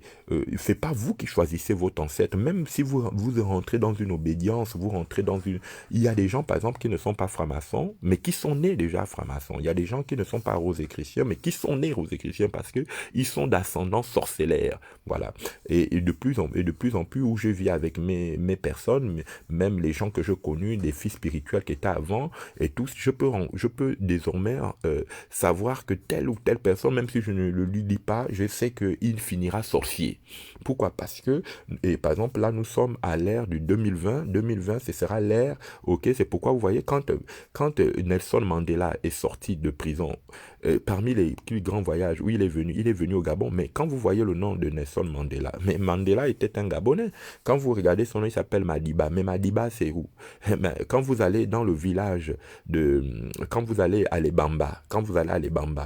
A: c'est pas vous qui choisissez votre ancêtre. Même si vous rentrez dans une obédience, vous rentrez dans une... Il y a des gens, par exemple, qui ne sont pas francs-maçons, mais qui sont nés déjà francs-maçons. Il y a des gens qui ne sont pas rosicruciens, mais qui sont nés rosicruciens parce que ils sont d'ascendance sorcellaire. Voilà. Et de plus en plus, où je vis avec mes personnes, même les gens que je connais, des fils spirituels qui étaient avant, et tous, je peux désormais savoir que telle ou telle personne, même si je ne le lui dis pas, je sais qu'il finira sorcier. Pourquoi? Parce que, et par exemple, là, nous sommes à l'ère du 2020. 2020, ce sera l'ère, ok, c'est pourquoi vous voyez, quand Nelson Mandela est sorti de prison, parmi les plus grands voyages où il est venu au Gabon, mais quand vous voyez le nom de Nelson Mandela, mais Mandela était un Gabonais. Quand vous regardez son nom, il s'appelle Madiba, mais Madiba, c'est où? Quand vous allez dans le village quand vous allez à Lebamba,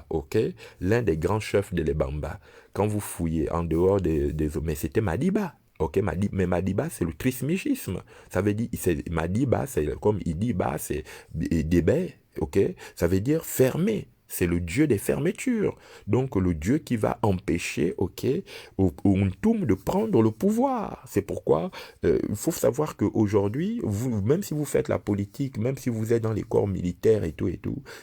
A: ok, l'un des grands chefs de Lebamba, quand vous fouillez en dehors des mais c'était Madiba. Ok, mais Madiba, c'est le trismégisme. Ça veut dire, Madiba, c'est comme Idiba, c'est Débé, ok? Ça veut dire fermé. C'est le Dieu des fermetures. Donc, le Dieu qui va empêcher, ok, au Ntoum de prendre le pouvoir. C'est pourquoi il faut savoir qu'aujourd'hui, même si vous faites la politique, même si vous êtes dans les corps militaires et tout,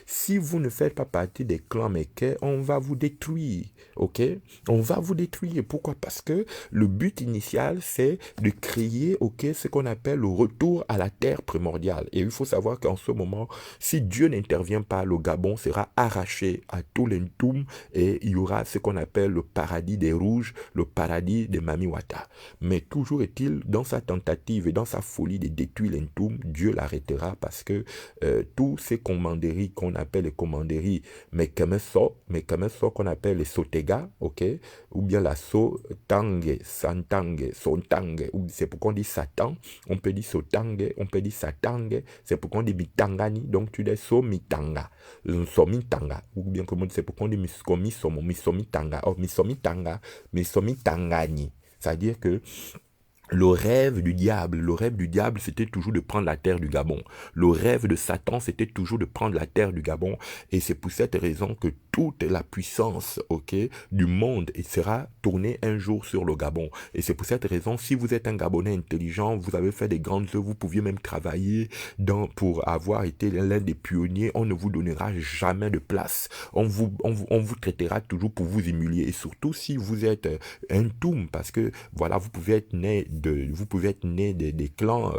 A: si vous ne faites pas partie des clans Mékè, on va vous détruire, ok? On va vous détruire. Pourquoi? Parce que le but initial, c'est de créer, ok, ce qu'on appelle le retour à la terre primordiale. Et il faut savoir qu'en ce moment, si Dieu n'intervient pas, le Gabon sera arraché à tous les Ntoum et il y aura ce qu'on appelle le paradis des rouges, le paradis des Mamiwata. Mais toujours est-il, dans sa tentative et dans sa folie de détruire les Ntoum, Dieu l'arrêtera parce que tous ces commanderies qu'on appelle les commanderies Mekemeso qu'on appelle les Sotega, ok, ou bien la Sotangue, Santangue, Sontangue, c'est pourquoi on dit Satan, on peut dire Sotangue, on peut dire Satangue, c'est pourquoi on dit Mitangani, donc tu dis Somitanga, Somitanga, ou bien comment c'est pourquoi on dit Misomitanga, oh Misomitangani, c'est-à-dire que le rêve du diable, c'était toujours de prendre la terre du Gabon. Le rêve de Satan, c'était toujours de prendre la terre du Gabon. Et c'est pour cette raison que toute la puissance, ok, du monde sera tournée un jour sur le Gabon. Et c'est pour cette raison, si vous êtes un Gabonais intelligent, vous avez fait des grandes œuvres, vous pouviez même travailler pour avoir été l'un des pionniers, on ne vous donnera jamais de place. On vous traitera toujours pour vous humilier. Et surtout si vous êtes un toum, parce que voilà, vous pouvez être né des clans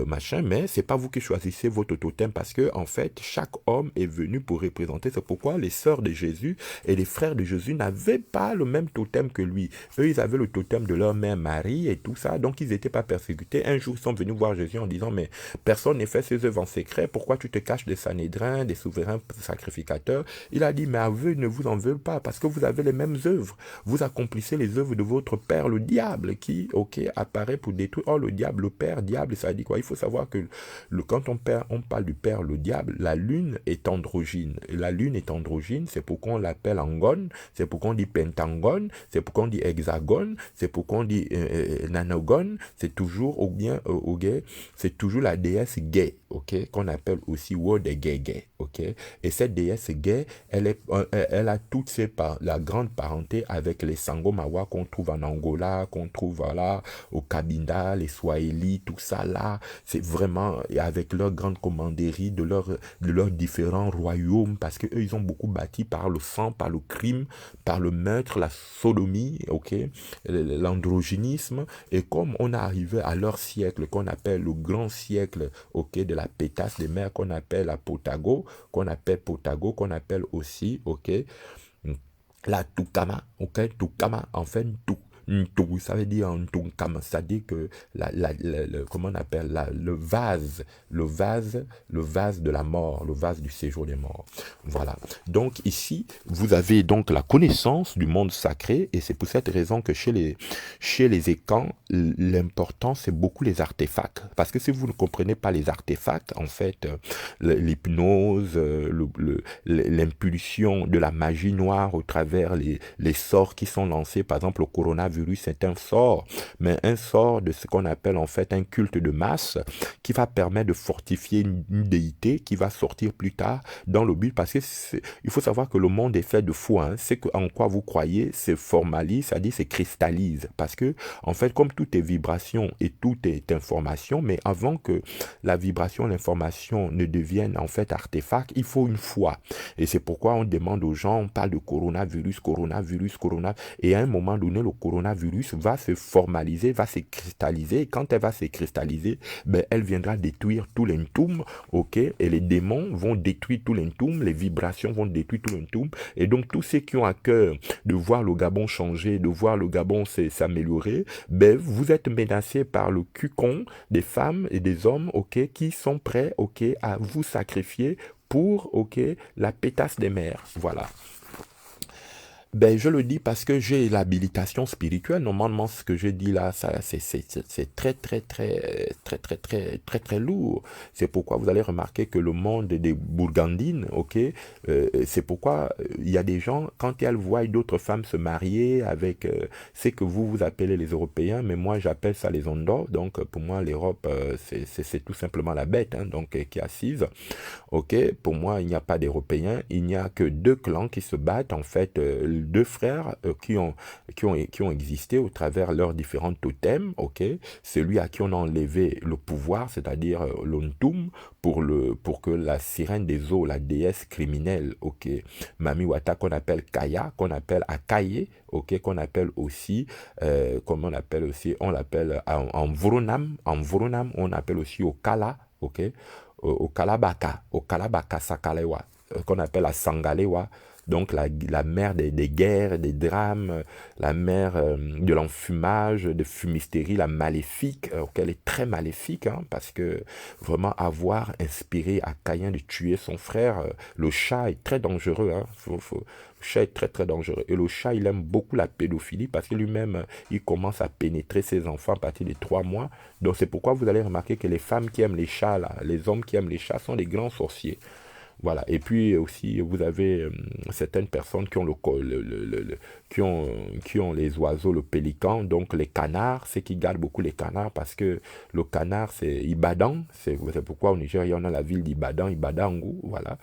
A: machin, mais c'est pas vous qui choisissez votre totem parce que en fait chaque homme est venu pour représenter. C'est pourquoi les sœurs de Jésus et les frères de Jésus n'avaient pas le même totem que lui. Eux, ils avaient le totem de leur mère Marie et tout ça, donc ils n'étaient pas persécutés. Un jour, ils sont venus voir Jésus en disant, mais personne n'a fait ses œuvres en secret, pourquoi tu te caches des Sanhédrins, des souverains sacrificateurs? Il a dit, mais aveu ne vous en veulent pas parce que vous avez les mêmes œuvres. Vous accomplissez les œuvres de votre père, le diable, qui, ok, apparaît pour détruire. Oh, le diable, le père, diable, ça dit quoi? Il faut savoir que quand on parle du père, le diable, la lune est androgyne. La lune est androgyne, c'est pourquoi on l'appelle angone, c'est pourquoi on dit pentagone, c'est pourquoi on dit hexagone, c'est pourquoi on dit nanogone, c'est toujours, ou bien, c'est toujours la déesse gay, ok, qu'on appelle aussi Wode Gege, ok. Et cette déesse gay, elle a toutes la grande parenté avec les Sangomawa qu'on trouve en Angola, qu'on trouve voilà, au Cabinda, les Swahili, tout ça là, c'est vraiment avec leur grande commanderie de leurs différents royaumes, parce que eux ils ont beaucoup bâti par le sang, par le crime, par le meurtre, la sodomie, ok, l'androgynisme. Et comme on est arrivé à leur siècle qu'on appelle le grand siècle, ok, de la pétasse des mers qu'on appelle la Potago, qu'on appelle aussi, ok, la Tukama, ok, Tukama, enfin, Ntou, ça veut dire Ntunkam, c'est-à-dire que comment on appelle le vase de la mort, le vase du séjour des morts. Voilà. Donc ici, vous avez donc la connaissance du monde sacré, et c'est pour cette raison que chez les écans, l'important c'est beaucoup les artefacts. Parce que si vous ne comprenez pas les artefacts, en fait, l'hypnose, l'impulsion de la magie noire au travers les sorts qui sont lancés, par exemple le coronavirus, c'est un sort, mais un sort de ce qu'on appelle en fait un culte de masse qui va permettre de fortifier une déité qui va sortir plus tard dans le but, parce que il faut savoir que le monde est fait de foi, hein. C'est en quoi vous croyez, c'est formalise, c'est-à-dire c'est cristallise, parce que en fait comme tout est vibration et tout est information, mais avant que la vibration, l'information ne devienne en fait artefact, il faut une foi. Et c'est pourquoi on demande aux gens, on parle de coronavirus, et à un moment donné, le coronavirus va se formaliser, va se cristalliser, et quand elle va se cristalliser, ben, elle viendra détruire tout l'entoum, ok, et les démons vont détruire tout l'entoum, les vibrations vont détruire tout l'entoum, et donc tous ceux qui ont à cœur de voir le Gabon changer, de voir le Gabon s'améliorer, ben, vous êtes menacés par le cucon des femmes et des hommes, ok, qui sont prêts, ok, à vous sacrifier pour, ok, la pétasse des mers. Voilà. Ben, je le dis parce que j'ai l'habilitation spirituelle. Normalement, ce que je dis là, ça, c'est très lourd. C'est pourquoi vous allez remarquer que le monde des Bourgandines, ok, c'est pourquoi il y a des gens, quand elles voient d'autres femmes se marier avec, c'est que vous appelez les Européens, mais moi j'appelle ça les Ondos. Donc pour moi, l'Europe, c'est tout simplement la bête, hein, donc qui est assise. Ok, pour moi, il n'y a pas d'Européens, il n'y a que deux clans qui se battent, en fait, deux frères qui ont existé au travers leurs différents totems, ok, celui à qui on a enlevé le pouvoir, c'est-à-dire l'Ontum, pour que la sirène des eaux, la déesse criminelle, ok, Mamiwata, qu'on appelle Kaya, qu'on appelle Akaye, ok, qu'on appelle aussi, comment on l'appelle en Vrunam, on appelle aussi Okala, ok, au Kalabaka Sakalewa, qu'on appelle la Sangalewa, donc la mer des guerres, des drames, la mer de l'enfumage, de fumisterie, la maléfique, elle est très maléfique, hein, parce que vraiment avoir inspiré à Caïn de tuer son frère, le chat est très dangereux, hein, le chat est très dangereux, et le chat il aime beaucoup la pédophilie parce que lui-même il commence à pénétrer ses enfants à partir de 3 mois, donc c'est pourquoi vous allez remarquer que les femmes qui aiment les chats, là, les hommes qui aiment les chats sont des grands sorciers. Voilà. Et puis aussi, vous avez certaines personnes qui ont qui ont les oiseaux, le pélican, donc les canards, c'est qui gardent beaucoup les canards parce que le canard, c'est Ibadan. C'est pourquoi au Nigeria, on a la ville d'Ibadan, Ibadangu, voilà.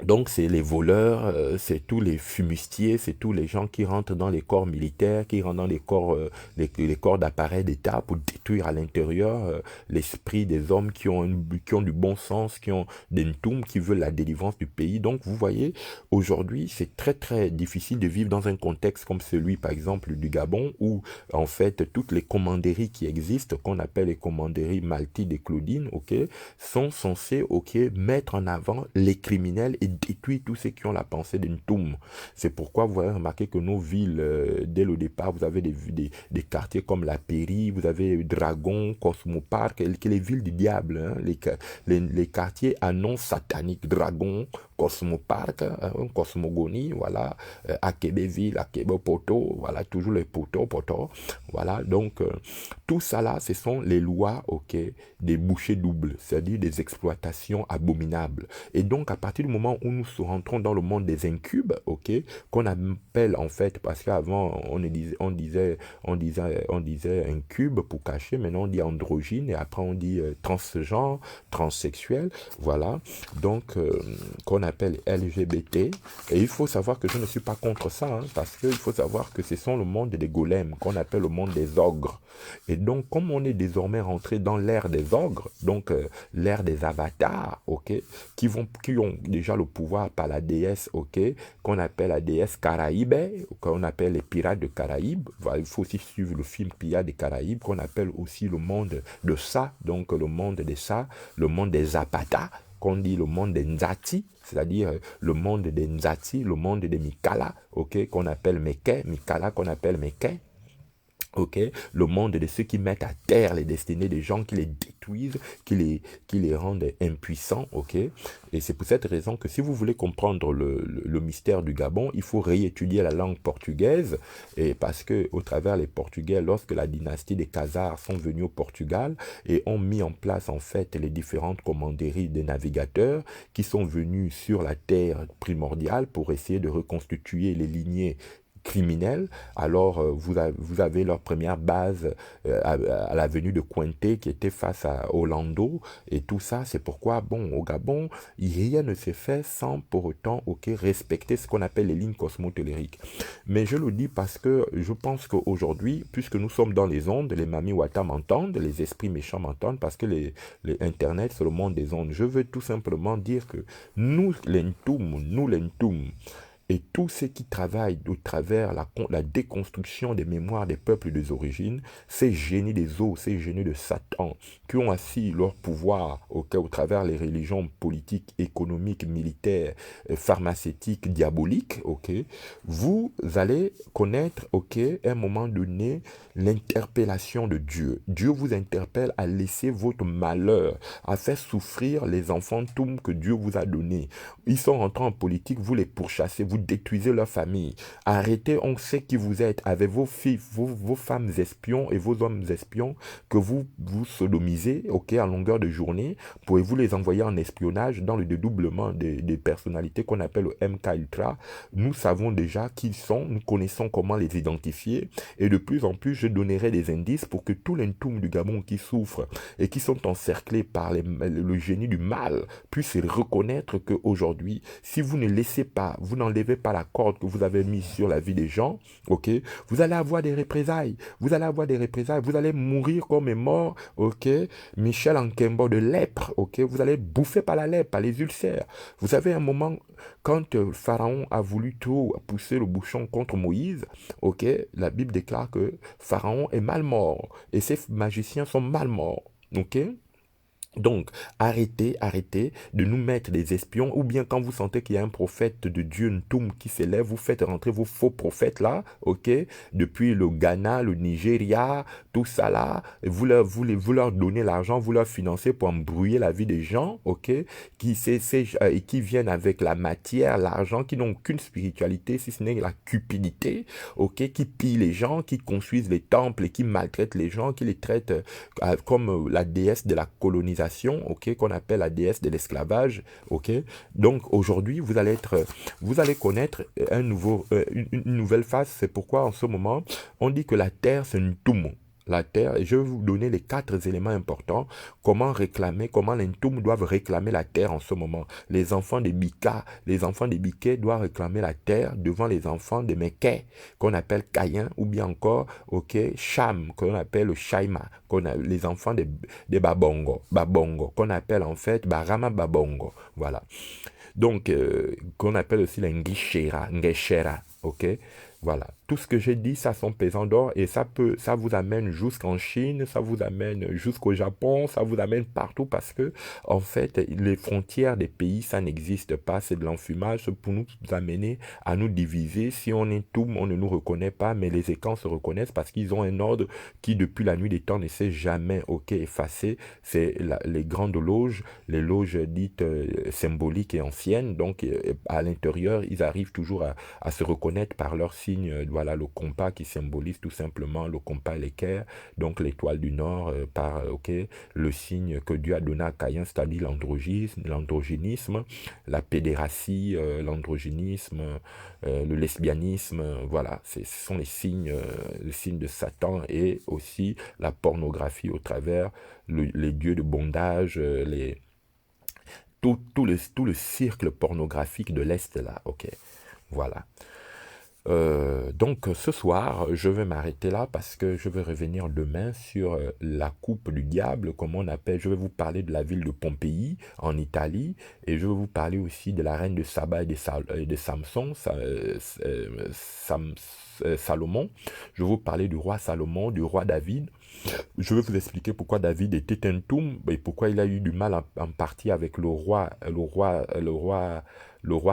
A: Donc c'est les voleurs, c'est tous les fumistiers, c'est tous les gens qui rentrent dans les corps militaires, qui rentrent dans les corps, les corps d'appareils d'État pour détruire à l'intérieur l'esprit des hommes qui ont du bon sens, qui ont des ntoum, qui veulent la délivrance du pays. Donc vous voyez, aujourd'hui c'est très difficile de vivre dans un contexte comme celui par exemple du Gabon où en fait toutes les commanderies qui existent, qu'on appelle les commanderies Malti et Claudine, ok, sont censées ok mettre en avant les criminels et détruire tous ceux qui ont la pensée d'Ntoum. C'est pourquoi vous avez remarqué que nos villes, dès le départ, vous avez des quartiers comme La Péri, vous avez Dragon, Cosmopark, les villes du diable, hein, les quartiers à nom satanique, Dragon, Cosmopark, Cosmogonie, voilà, Akebeville, Akebe-Poto, voilà, toujours les poteaux, voilà, donc tout ça là, ce sont les lois, ok, des bouchées doubles, c'est-à-dire des exploitations abominables. Et donc, à partir du moment où nous rentrons dans le monde des incubes, ok, qu'on appelle en fait, parce qu'avant on disait incube pour cacher, maintenant on dit androgyne et après on dit transgenre, transsexuel, voilà, donc qu'on appelle LGBT. Et il faut savoir que je ne suis pas contre ça, hein, parce qu'il faut savoir que ce sont le monde des golems, qu'on appelle le monde des ogres. Et donc, comme on est désormais rentré dans l'ère des ogres, donc l'ère des avatars, ok, qui ont déjà le pouvoir par la déesse, ok, qu'on appelle la déesse Caraïbe, qu'on appelle les pirates de Caraïbes. Il faut aussi suivre le film Pirates des Caraïbes, qu'on appelle aussi le monde de ça, donc le monde des ça, le monde des Zapata. qu'on dit le monde des Nzati, c'est-à-dire le monde des Nzati, le monde des Mikala, ok, qu'on appelle Meke, Mikala qu'on appelle Meke. Ok, le monde de ceux qui mettent à terre les destinées des gens, qui les détruisent, qui les rendent impuissants. Ok, et c'est pour cette raison que si vous voulez comprendre le mystère du Gabon, il faut réétudier la langue portugaise, et parce que au travers les Portugais, lorsque la dynastie des Khazars sont venus au Portugal et ont mis en place en fait les différentes commanderies des navigateurs qui sont venus sur la terre primordiale pour essayer de reconstituer les lignées criminels, alors vous avez leur première base à l'avenue de Cointé qui était face à Orlando et tout ça, c'est pourquoi, bon, au Gabon, rien ne s'est fait sans pour autant, ok, respecter ce qu'on appelle les lignes cosmotelluriques. Mais je le dis parce que je pense qu'aujourd'hui, puisque nous sommes dans les ondes, les Mami Wata m'entendent, les esprits méchants m'entendent, parce que les Internet, c'est le monde des ondes. Je veux tout simplement dire que nous, les Ntoum, et tous ceux qui travaillent au travers la déconstruction des mémoires des peuples des origines, ces génies des eaux, ces génies de Satan, qui ont assis leur pouvoir au travers les religions politiques, économiques, militaires, pharmaceutiques, diaboliques, ok, vous allez connaître, ok, à un moment donné, l'interpellation de Dieu. Dieu vous interpelle à laisser votre malheur, à faire souffrir les enfants toum que Dieu vous a donnés. Ils sont rentrés en politique, vous les pourchassez, vous détruisez leur famille. Arrêtez, on sait qui vous êtes, avec vos filles, vos femmes espions et vos hommes espions que vous sodomisez, ok, en longueur de journée. Pouvez-vous les envoyer en espionnage dans le dédoublement des personnalités qu'on appelle le MK Ultra. Nous savons déjà qui ils sont, nous connaissons comment les identifier et de plus en plus je donnerai des indices pour que tous les Ntoum du Gabon qui souffrent et qui sont encerclés par le génie du mal puissent reconnaître qu'aujourd'hui, si vous ne laissez pas, vous n'enlevez pas la corde que vous avez mise sur la vie des gens, ok, vous allez avoir des représailles, vous allez mourir comme est mort, ok, Michel Ankembo de lèpre, ok, vous allez bouffer par la lèpre, par les ulcères. Vous avez un moment, quand Pharaon a voulu trop pousser le bouchon contre Moïse, ok, la Bible déclare que Pharaon est mal mort, et ses magiciens sont mal morts, ok. Donc, arrêtez de nous mettre des espions, ou bien quand vous sentez qu'il y a un prophète de Dieu Ntoum qui s'élève, vous faites rentrer vos faux prophètes là, ok, depuis le Ghana, le Nigeria, tout ça là, vous leur donnez l'argent, vous leur financez pour embrouiller la vie des gens, ok, qui viennent avec la matière, l'argent, qui n'ont aucune spiritualité, si ce n'est la cupidité, ok, qui pillent les gens, qui construisent les temples et qui maltraitent les gens, qui les traitent comme la déesse de la colonisation, ok, qu'on appelle la déesse de l'esclavage, ok. Donc aujourd'hui, vous allez connaître une nouvelle phase. C'est pourquoi en ce moment, on dit que la terre c'est une Ntoum. La terre, et je vais vous donner les 4 éléments importants, comment les Ntoum doivent réclamer la terre en ce moment. Les enfants des Biké doivent réclamer la terre devant les enfants des Meke, qu'on appelle Kayen, ou bien encore, ok, Cham, qu'on appelle le Shaima, les enfants des Babongo, qu'on appelle en fait Barama Babongo, voilà. Donc, qu'on appelle aussi les Ngeshera, ok. Voilà, tout ce que j'ai dit, ça sont pesant d'or et ça vous amène jusqu'en Chine, ça vous amène jusqu'au Japon, ça vous amène partout parce que, en fait, les frontières des pays, ça n'existe pas, c'est de l'enfumage pour nous amener à nous diviser. Si on est tout, on ne nous reconnaît pas, mais les écrans se reconnaissent parce qu'ils ont un ordre qui, depuis la nuit des temps, ne s'est jamais, ok, effacé. C'est les grandes loges, les loges dites symboliques et anciennes, donc à l'intérieur, ils arrivent toujours à se reconnaître par leur signe. Voilà le compas qui symbolise tout simplement le compas et l'équerre, donc l'étoile du Nord par le signe que Dieu a donné à Caïn, c'est-à-dire l'androgynisme, la pédératie, l'androgynisme, le lesbianisme, voilà, ce sont les signes de Satan et aussi la pornographie au travers les dieux de bondage, tout le cercle pornographique de l'Est là, ok, voilà. Donc ce soir, je vais m'arrêter là parce que je vais revenir demain sur la coupe du diable, comme on appelle. Je vais vous parler de la ville de Pompéi en Italie et je vais vous parler aussi de la reine de Saba et de Samson, Salomon. Je vais vous parler du roi Salomon, du roi David Je vais vous expliquer pourquoi David était un toum et pourquoi il a eu du mal en partie avec le roi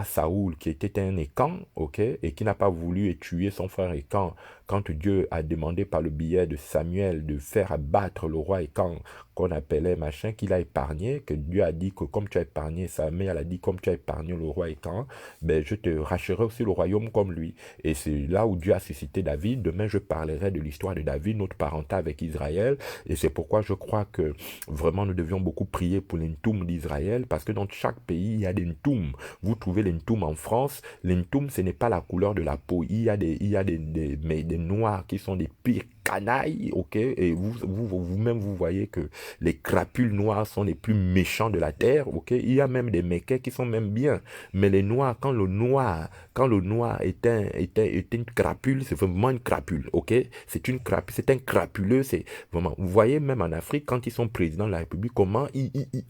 A: Saoul, qui était un Écan, ok, et qui n'a pas voulu tuer son frère Écan quand Dieu a demandé par le biais de Samuel de faire abattre le roi Écan qu'on appelait machin, qu'il a épargné, que Dieu a dit que comme tu as épargné, Samuel a dit comme tu as épargné le roi Écan, ben je te racheterai aussi le royaume comme lui. Et c'est là où Dieu a suscité David. Demain, je parlerai de l'histoire de David, notre parenté avec Israël. Et c'est pourquoi je crois que vraiment nous devions beaucoup prier pour les Ntoum d'Israël, parce que dans chaque pays, il y a des Ntoum. Vous trouvez les Ntoum en France. Les Ntoum, ce n'est pas la couleur de la peau. Il y a des noirs qui sont des pires canailles, ok, et vous-même vous voyez que les crapules noirs sont les plus méchants de la terre, ok. Il y a même des méquets qui sont même bien, mais les noirs, quand le noir est une crapule, c'est vraiment une crapule, ok. C'est une crapule, c'est un crapuleux, c'est vraiment. Vous voyez même en Afrique, quand ils sont présidents de la République, comment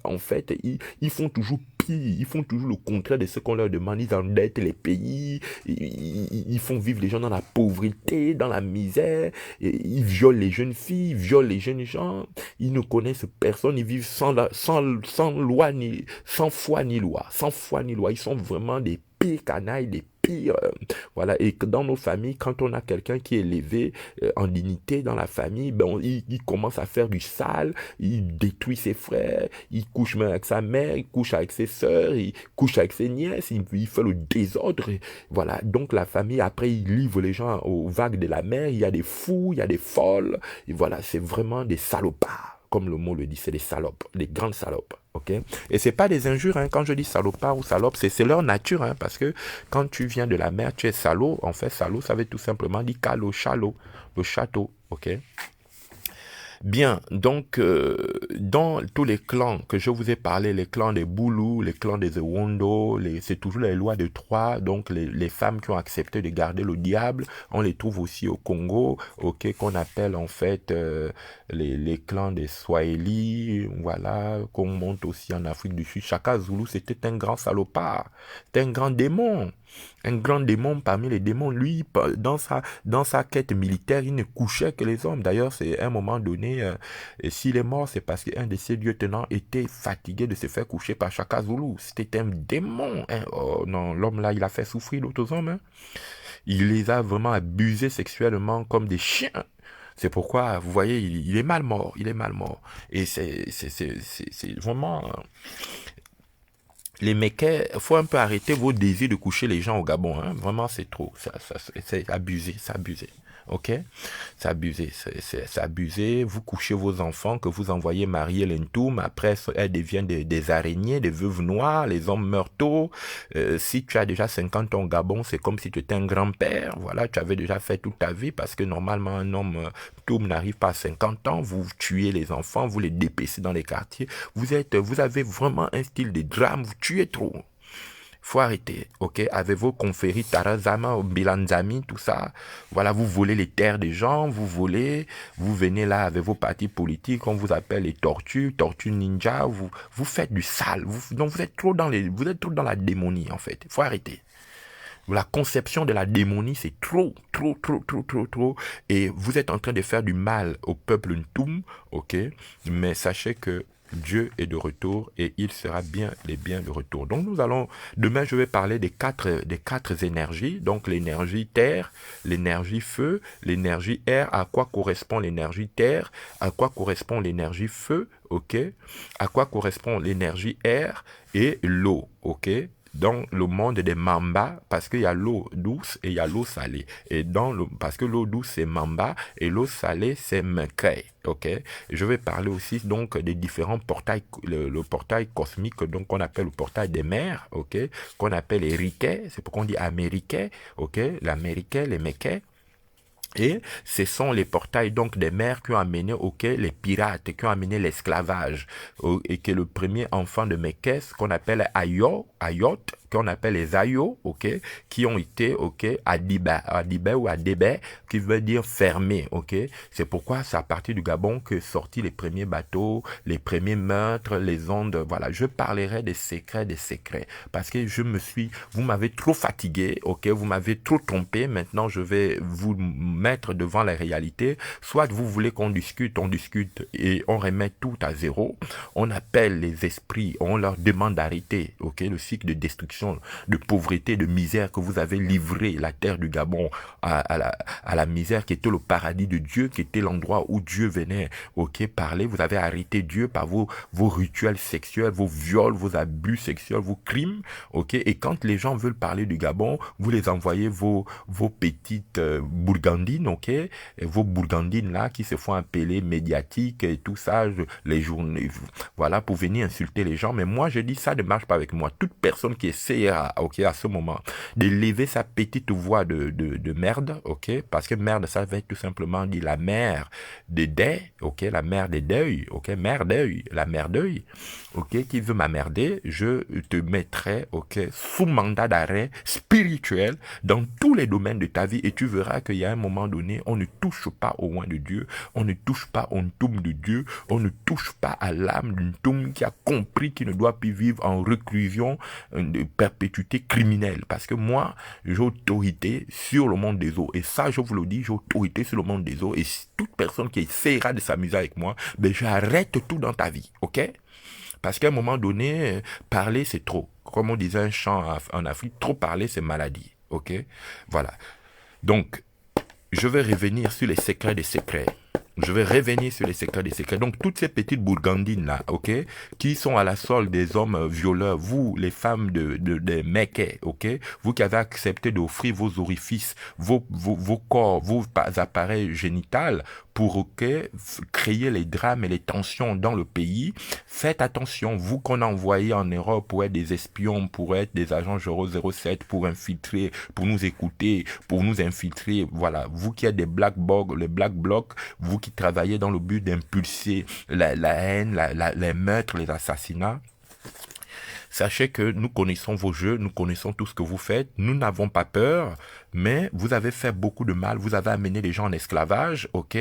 A: en fait, ils font toujours pire, ils font toujours le contraire de ce qu'on leur demande. Ils endettent les pays, ils font vivre les gens dans la pauvreté, dans la misère. Ils violent les jeunes filles, ils violent les jeunes gens, ils ne connaissent personne, ils vivent sans loi, sans foi ni loi, sans foi ni loi. Ils sont vraiment des pires canailles, des pires. Voilà. Et que dans nos familles, quand on a quelqu'un qui est élevé en dignité dans la famille, ben il commence à faire du sale, il détruit ses frères, il couche même avec sa mère, il couche avec ses sœurs, il couche avec ses nièces, il fait le désordre. Voilà. Donc la famille, après, il livre les gens aux vagues de la mer. Il y a des fous, il y a des folles. Et voilà, c'est vraiment des salopards. Comme le mot le dit, c'est des salopes, des grandes salopes, ok. Et c'est pas des injures, hein. Quand je dis salopard ou salope, c'est leur nature, hein, parce que quand tu viens de la mer, tu es salaud. En fait, salaud, ça veut tout simplement dire calo, chalot, le château, ok. Bien, donc, dans tous les clans que je vous ai parlé, les clans des Boulous, les clans des Ewondo, c'est toujours les lois de Troie, donc les femmes qui ont accepté de garder le diable, on les trouve aussi au Congo, ok, qu'on appelle en fait les clans des Swahili, voilà, qu'on monte aussi en Afrique du Sud. Chaka Zulu, c'était un grand salopard, c'était un grand démon. Un grand démon parmi les démons, lui, dans sa quête militaire, il ne couchait que les hommes. D'ailleurs, c'est à un moment donné, s'il est mort, c'est parce qu'un de ses lieutenants était fatigué de se faire coucher par Chaka Zulu. C'était un démon. Hein. Oh, non, l'homme là, il a fait souffrir d'autres hommes. Hein. Il les a vraiment abusés sexuellement comme des chiens. C'est pourquoi, vous voyez, il est mal mort. Il est mal mort. Et c'est vraiment... Les Mékais, faut un peu arrêter vos désirs de coucher les gens au Gabon. Hein. Vraiment, c'est trop. C'est abusé, c'est abusé. Ok, c'est abusé, c'est abusé. Vous couchez vos enfants que vous envoyez marier les Ntoum. Après, elles deviennent des araignées, des veuves noires. Les hommes meurent tôt. Si tu as déjà 50 ans au Gabon, c'est comme si tu étais un grand-père. Voilà, tu avais déjà fait toute ta vie parce que normalement, un homme Ntoum n'arrive pas à 50 ans. Vous tuez les enfants, vous les dépecez dans les quartiers. Vous avez vraiment un style de drame. Vous tuez trop. Faut arrêter, ok, avec vos confréries Tarazama, Bilanzami, tout ça. Voilà, vous volez les terres des gens, vous venez là avec vos partis politiques, on vous appelle les tortues ninja, vous faites du sale. Donc vous êtes trop dans la démonie en fait. Faut arrêter. La conception de la démonie, c'est trop. Et vous êtes en train de faire du mal au peuple Ntoum, ok, mais sachez que Dieu est de retour et il sera bien de retour. Donc demain je vais parler des quatre énergies, donc l'énergie terre, l'énergie feu, l'énergie air, à quoi correspond l'énergie terre, à quoi correspond l'énergie feu, ok, à quoi correspond l'énergie air et l'eau, ok. Dans le monde des mambas, parce qu'il y a l'eau douce et il y a l'eau salée. Et parce que l'eau douce c'est mamba et l'eau salée c'est mekay. Ok. Je vais parler aussi donc des différents portails, le portail cosmique donc qu'on appelle le portail des mers, ok, qu'on appelle les riquets, c'est pourquoi on dit américain, ok, l'américain, les mekay. Et ce sont les portails donc des mers qui ont amené les pirates, qui ont amené l'esclavage. Et que le premier enfant de Mekès, qu'on appelle Ayot, qu'on appelle les Ayo, ok, qui ont été, ok, à Dibé ou à Débé, qui veut dire fermé, ok. C'est pourquoi c'est à partir du Gabon que sortis les premiers bateaux, les premiers meurtres, les ondes, voilà. Je parlerai des secrets, parce que vous m'avez trop fatigué, ok, vous m'avez trop trompé, maintenant je vais vous mettre devant la réalité. Soit vous voulez qu'on discute, on discute et on remet tout à zéro, on appelle les esprits, on leur demande d'arrêter, ok, le cycle de destruction, de pauvreté, de misère que vous avez livré la terre du Gabon à la misère qui était le paradis de Dieu, qui était l'endroit où Dieu venait, ok, parler. Vous avez arrêté Dieu par vos rituels sexuels, vos viols, vos abus sexuels, vos crimes, ok. Et quand les gens veulent parler du Gabon, vous les envoyez vos petites bourgandines, ok, et vos bourgandines là qui se font appeler médiatiques et tout ça, les journées, voilà, pour venir insulter les gens. Mais moi, je dis ça ne marche pas avec moi. Toute personne qui essaiera, ok, à ce moment, de lever sa petite voix de merde, ok, parce que merde, ça va être tout simplement dire la mère des deuils, ok, la mère des deuils, ok, mère deuil, la mère deuil, ok, qui veut m'emmerder, je te mettrai, ok, sous mandat d'arrêt spirituel dans tous les domaines de ta vie et tu verras qu'il y a un moment donné, on ne touche pas au oint de Dieu, on ne touche pas au ntoum de Dieu, on ne touche pas à l'âme d'une ntoum qui a compris qu'il ne doit plus vivre en réclusion de perpétuité criminelle. Parce que moi, j'ai autorité sur le monde des eaux. Et ça, je vous le dis, j'ai autorité sur le monde des eaux. Et si toute personne qui essaiera de s'amuser avec moi, ben j'arrête tout dans ta vie, ok? Parce qu'à un moment donné, parler, c'est trop. Comme on disait un chant en Afrique, trop parler, c'est maladie, ok? Voilà. Donc, je vais revenir sur les secrets des secrets. Je vais revenir sur les secrets des secrets. Donc, toutes ces petites bourgandines là, ok, qui sont à la solde des hommes violeurs, vous, les femmes des mecs, ok, vous qui avez accepté d'offrir vos orifices, vos corps, vos appareils génitaux pour créer les drames et les tensions dans le pays, faites attention. Vous qu'on a envoyé en Europe pour être des espions, pour être des agents 007, pour infiltrer, pour nous écouter, pour nous infiltrer, voilà. Vous qui êtes des black blocs, vous qui travaillez dans le but d'impulser la haine, les meurtres, les assassinats, sachez que nous connaissons vos jeux, nous connaissons tout ce que vous faites, nous n'avons pas peur, mais vous avez fait beaucoup de mal, vous avez amené les gens en esclavage, ok,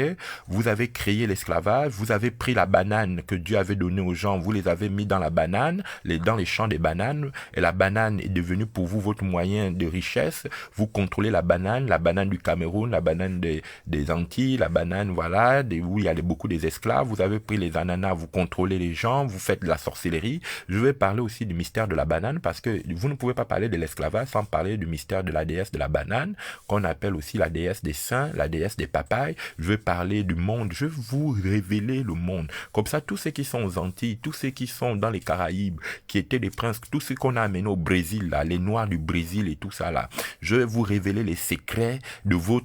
A: vous avez créé l'esclavage, vous avez pris la banane que Dieu avait donnée aux gens, vous les avez mis dans la banane, dans les champs des bananes, et la banane est devenue pour vous votre moyen de richesse, vous contrôlez la banane du Cameroun, la banane des Antilles, la banane, voilà, où il y a beaucoup des esclaves, vous avez pris les ananas, vous contrôlez les gens, vous faites de la sorcellerie. Je vais parler aussi du mystère de la banane, parce que vous ne pouvez pas parler de l'esclavage sans parler du mystère de la déesse de la banane, qu'on appelle aussi la déesse des saints, la déesse des papayes. Je vais parler du monde, je vais vous révéler le monde. Comme ça, tous ceux qui sont aux Antilles, tous ceux qui sont dans les Caraïbes, qui étaient des princes, tous ceux qu'on a amenés au Brésil, là, les Noirs du Brésil et tout ça là, je vais vous révéler les secrets de vos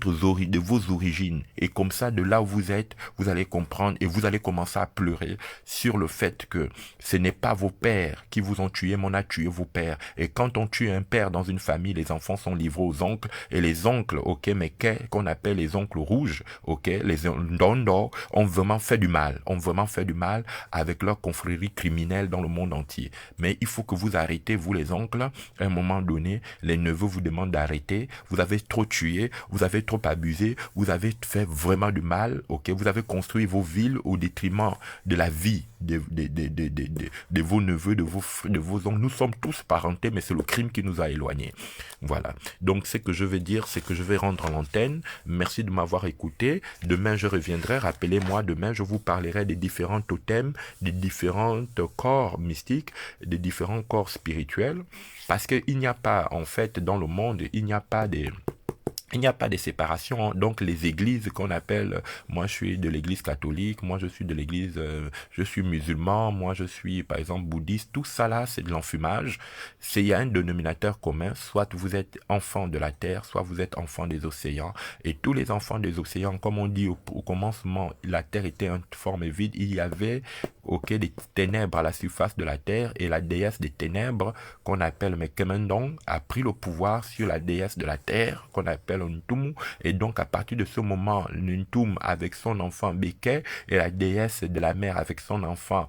A: origines. Et comme ça, de là où vous êtes, vous allez comprendre et vous allez commencer à pleurer sur le fait que ce n'est pas vos pères qui vous ont tué, mais on a tué vos pères. Et quand on tue un père dans une famille, les enfants sont livrés aux oncles, et les oncles, ok, mais qu'on appelle les oncles rouges, ok, les Ndondo, ont vraiment fait du mal, avec leur confrérie criminelle dans le monde entier. Mais il faut que vous arrêtez, vous les oncles, à un moment donné, les neveux vous demandent d'arrêter, vous avez trop tué, vous avez trop abusé, vous avez fait vraiment du mal, ok, vous avez construit vos villes au détriment de la vie de vos neveux, de vos oncles. Nous sommes tous parentés, mais c'est le crime qui nous a éloignés. Voilà. Donc, ce que je vais dire, c'est que je vais rendre l'antenne. Merci de m'avoir écouté. Demain, je reviendrai. Rappelez-moi, demain, je vous parlerai des différents totems, des différents corps mystiques, des différents corps spirituels. Parce qu'il n'y a pas, en fait, dans le monde, il n'y a pas de séparation. Donc les églises qu'on appelle, moi je suis de l'église catholique, moi je suis de l'église, je suis musulman, moi je suis par exemple bouddhiste, tout ça là c'est de l'enfumage. Il y a un dénominateur commun, soit vous êtes enfant de la terre, soit vous êtes enfant des océans. Et tous les enfants des océans, comme on dit au commencement, la terre était informe et vide, il y avait ok, des ténèbres à la surface de la terre, et la déesse des ténèbres, qu'on appelle Mekemendon, a pris le pouvoir sur la déesse de la terre, qu'on appelle Ntumu, et donc à partir de ce moment, Ntumu avec son enfant Beke, et la déesse de la mer avec son enfant,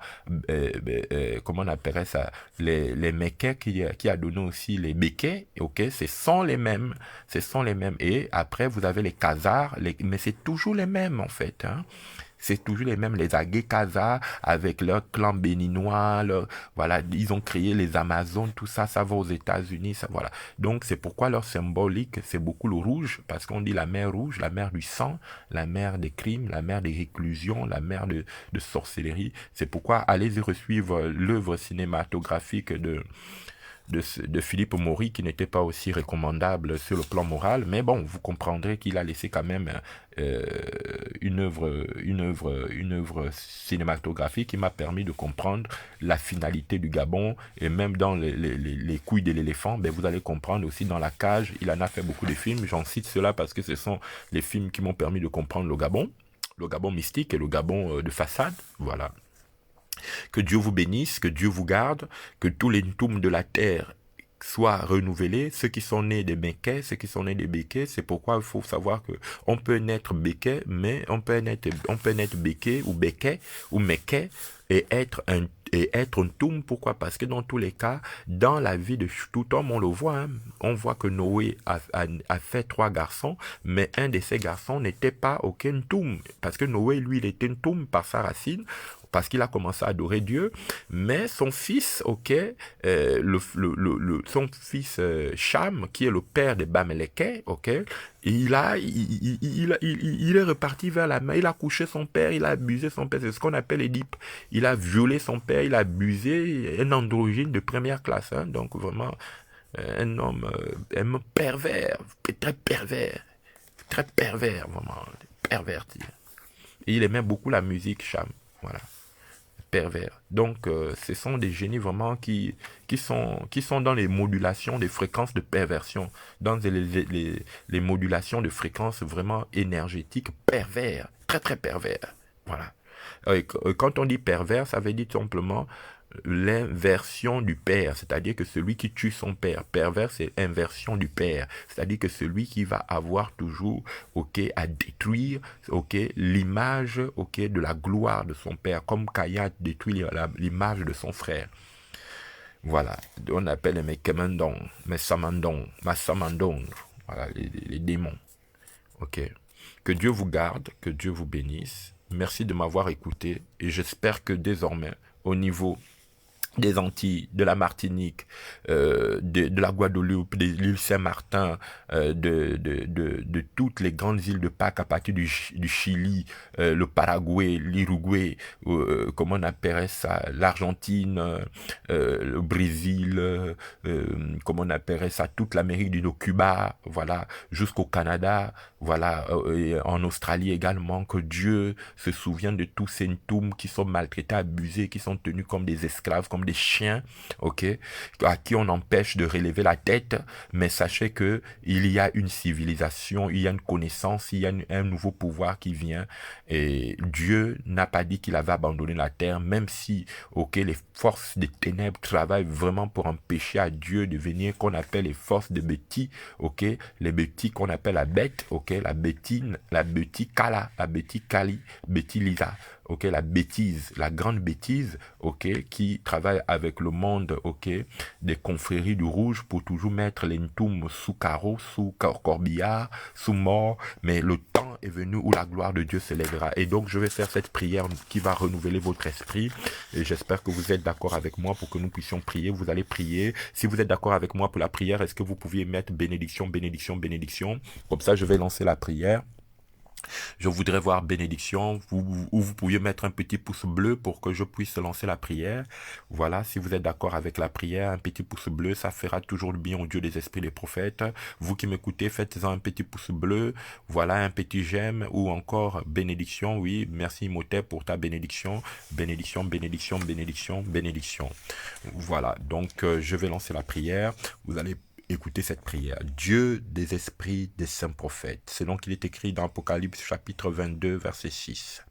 A: comment on appellerait ça, les Meke, qui a donné aussi les Beke, ok, ce sont les mêmes, et après vous avez les Khazars, mais c'est toujours les mêmes en fait, hein. C'est toujours les mêmes, les Agé-Khazars, avec leur clan béninois, voilà, ils ont créé les Amazones, tout ça, ça va aux États-Unis, ça, voilà. Donc, c'est pourquoi leur symbolique, c'est beaucoup le rouge, parce qu'on dit la mer rouge, la mer du sang, la mer des crimes, la mer des réclusions, la mer de sorcellerie. C'est pourquoi allez-y resuivre l'œuvre cinématographique de Philippe Maury, qui n'était pas aussi recommandable sur le plan moral, mais bon, vous comprendrez qu'il a laissé quand même une œuvre cinématographique qui m'a permis de comprendre la finalité du Gabon, et même dans les couilles de l'éléphant, ben vous allez comprendre aussi dans La Cage, il en a fait beaucoup de films, j'en cite cela parce que ce sont les films qui m'ont permis de comprendre le Gabon mystique et le Gabon de façade, voilà. Que Dieu vous bénisse, que Dieu vous garde, que tous les Ntoum de la terre soient renouvelés, ceux qui sont nés des Békés, ceux qui sont nés des Békés, c'est pourquoi il faut savoir que on peut naître Béké, mais on peut naître Béké ou Méké et être un Ntoum. Pourquoi? Parce que dans tous les cas, dans la vie de tout homme, on le voit, hein, on voit que Noé a fait 3 garçons, mais un de ces garçons n'était pas aucun Ntoum, parce que Noé, lui, il était Ntoum par sa racine, parce qu'il a commencé à adorer Dieu, mais son fils, ok, son fils Cham, qui est le père de Bameleké, ok, il est reparti vers la mer, il a couché son père, il a abusé son père, c'est ce qu'on appelle Édipe. Il a violé son père, il a abusé, un androgyne de première classe, hein, donc vraiment un homme pervers, très pervers, vraiment, perverti. Et il aimait beaucoup la musique, Cham, voilà. Pervers. Donc, ce sont des génies vraiment qui sont dans les modulations des fréquences de perversion, dans les modulations de fréquences vraiment énergétiques pervers, très très pervers. Voilà. Quand on dit pervers, ça veut dire tout simplement l'inversion du père, c'est-à-dire que celui qui tue son père. Pervers, c'est inversion du père, c'est-à-dire que celui qui va avoir toujours, ok, à détruire, ok, l'image, ok, de la gloire de son père, comme Caïn détruit l'image de son frère. Voilà, on appelle les Mekemendon, Massamandon, voilà, les démons. Ok. Que Dieu vous garde, que Dieu vous bénisse. Merci de m'avoir écouté, et j'espère que désormais, au niveau des Antilles, de la Martinique, de la Guadeloupe, de l'île Saint-Martin, de toutes les grandes îles de Pâques à partir du Chili, le Paraguay, l'Uruguay, comment on appellerait ça, l'Argentine, le Brésil, comment on appellerait ça, toute l'Amérique du Nord, Cuba, voilà, jusqu'au Canada, voilà, et en Australie également, que Dieu se souvienne de tous ces Ntoum qui sont maltraités, abusés, qui sont tenus comme des esclaves, comme des chiens, ok, à qui on empêche de relever la tête, mais sachez que il y a une civilisation, il y a une connaissance, il y a un nouveau pouvoir qui vient, et Dieu n'a pas dit qu'il avait abandonné la terre, même si, ok, les forces des ténèbres travaillent vraiment pour empêcher à Dieu de venir, qu'on appelle les forces de Betty, ok, les Betty qu'on appelle la bête, ok, la Betty Kala, la Betty Kali, Betty Lisa, ok, la bêtise, la grande bêtise, ok, qui travaille avec le monde, ok, des confréries du rouge pour toujours mettre les Ntoum sous carreau, sous corbillard, sous mort, mais le temps est venu où la gloire de Dieu s'élèvera. Et donc, je vais faire cette prière qui va renouveler votre esprit, et j'espère que vous êtes d'accord avec moi pour que nous puissions prier. Vous allez prier. Si vous êtes d'accord avec moi pour la prière, est-ce que vous pouviez mettre bénédiction, bénédiction, bénédiction? Comme ça, je vais lancer la prière. Je voudrais voir bénédiction, ou vous pouviez mettre un petit pouce bleu pour que je puisse lancer la prière. Voilà, si vous êtes d'accord avec la prière, un petit pouce bleu, ça fera toujours le bien au Dieu des esprits des prophètes. Vous qui m'écoutez, faites-en un petit pouce bleu, voilà, un petit j'aime, ou encore bénédiction, oui, merci Imhotep pour ta bénédiction, bénédiction, bénédiction, bénédiction, bénédiction. Voilà, donc je vais lancer la prière, vous allez Écoutez cette prière. Dieu des esprits des saints prophètes, selon qu'il est écrit dans Apocalypse chapitre 22, verset 6,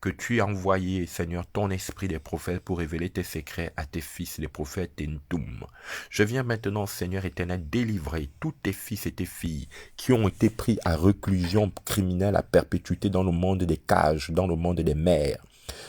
A: que tu as envoyé, Seigneur, ton esprit des prophètes pour révéler tes secrets à tes fils, les prophètes Entoum. Je viens maintenant, Seigneur éternel, délivrer tous tes fils et tes filles qui ont été pris à réclusion criminelle à perpétuité dans le monde des cages, dans le monde des mers.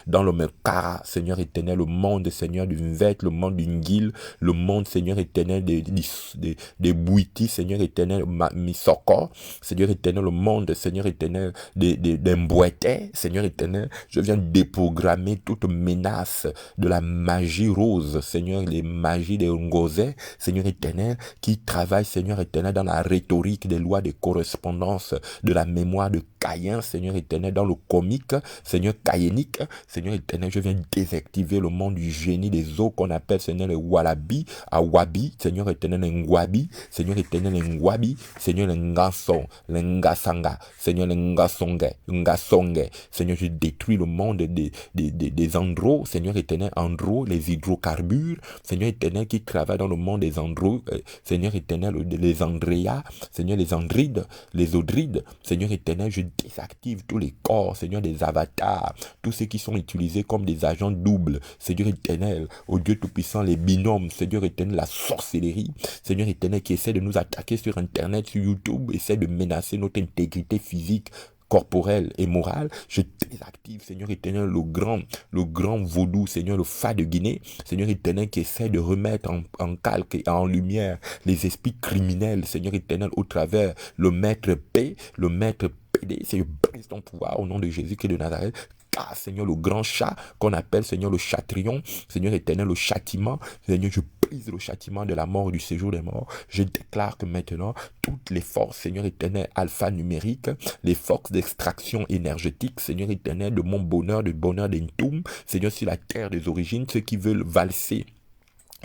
A: Dans le Mekara, Seigneur éternel, le monde, Seigneur, d'une vête, le monde d'une guile, le monde, Seigneur éternel, des bouitis, Seigneur éternel, Misoko, Seigneur éternel, le monde, Seigneur éternel, des mbouetés, Seigneur éternel, je viens déprogrammer toute menace de la magie rose, Seigneur, les magies des ngozés, Seigneur éternel, qui travaillent, Seigneur éternel, dans la rhétorique des lois de correspondance, de la mémoire de Caïn, Seigneur éternel, dans le comique, Seigneur caïnique, Seigneur éternel, je viens désactiver le monde du génie des eaux qu'on appelle, Seigneur, les Wallabi, Awabi, Seigneur éternel, les Ngwabi, Seigneur éternel, les Ngwabi, Seigneur, les Ngason, les Ngasanga, Seigneur, les Ngasonge, Seigneur, je détruis le monde des andros, Seigneur éternel, andros, les hydrocarbures, Seigneur éternel, qui travaille dans le monde des andros, Seigneur éternel, les Andréas, Seigneur, les Andrides, les Odrides, Seigneur éternel, je désactive tous les corps, Seigneur, des avatars, tous ceux qui sont utilisés comme des agents doubles, Seigneur éternel, au Dieu Tout-Puissant, les binômes, Seigneur éternel, la sorcellerie, Seigneur éternel, qui essaie de nous attaquer sur Internet, sur YouTube, essaie de menacer notre intégrité physique, corporelle et morale, je désactive, Seigneur éternel, le grand vaudou, Seigneur, le Fa de Guinée, Seigneur éternel, qui essaie de remettre en calque et en lumière les esprits criminels, Seigneur éternel, au travers le maître P, le maître PD, Seigneur, brise ton pouvoir au nom de Jésus-Christ de Nazareth. Ah, Seigneur, le grand chat qu'on appelle, Seigneur, le chatrion, Seigneur éternel, le châtiment, Seigneur, je brise le châtiment de la mort, du séjour des morts. Je déclare que maintenant, toutes les forces, Seigneur éternel, alphanumériques, les forces d'extraction énergétique, Seigneur éternel, de mon bonheur, du bonheur d'Entoum, Seigneur, sur la terre des origines, ceux qui veulent valser,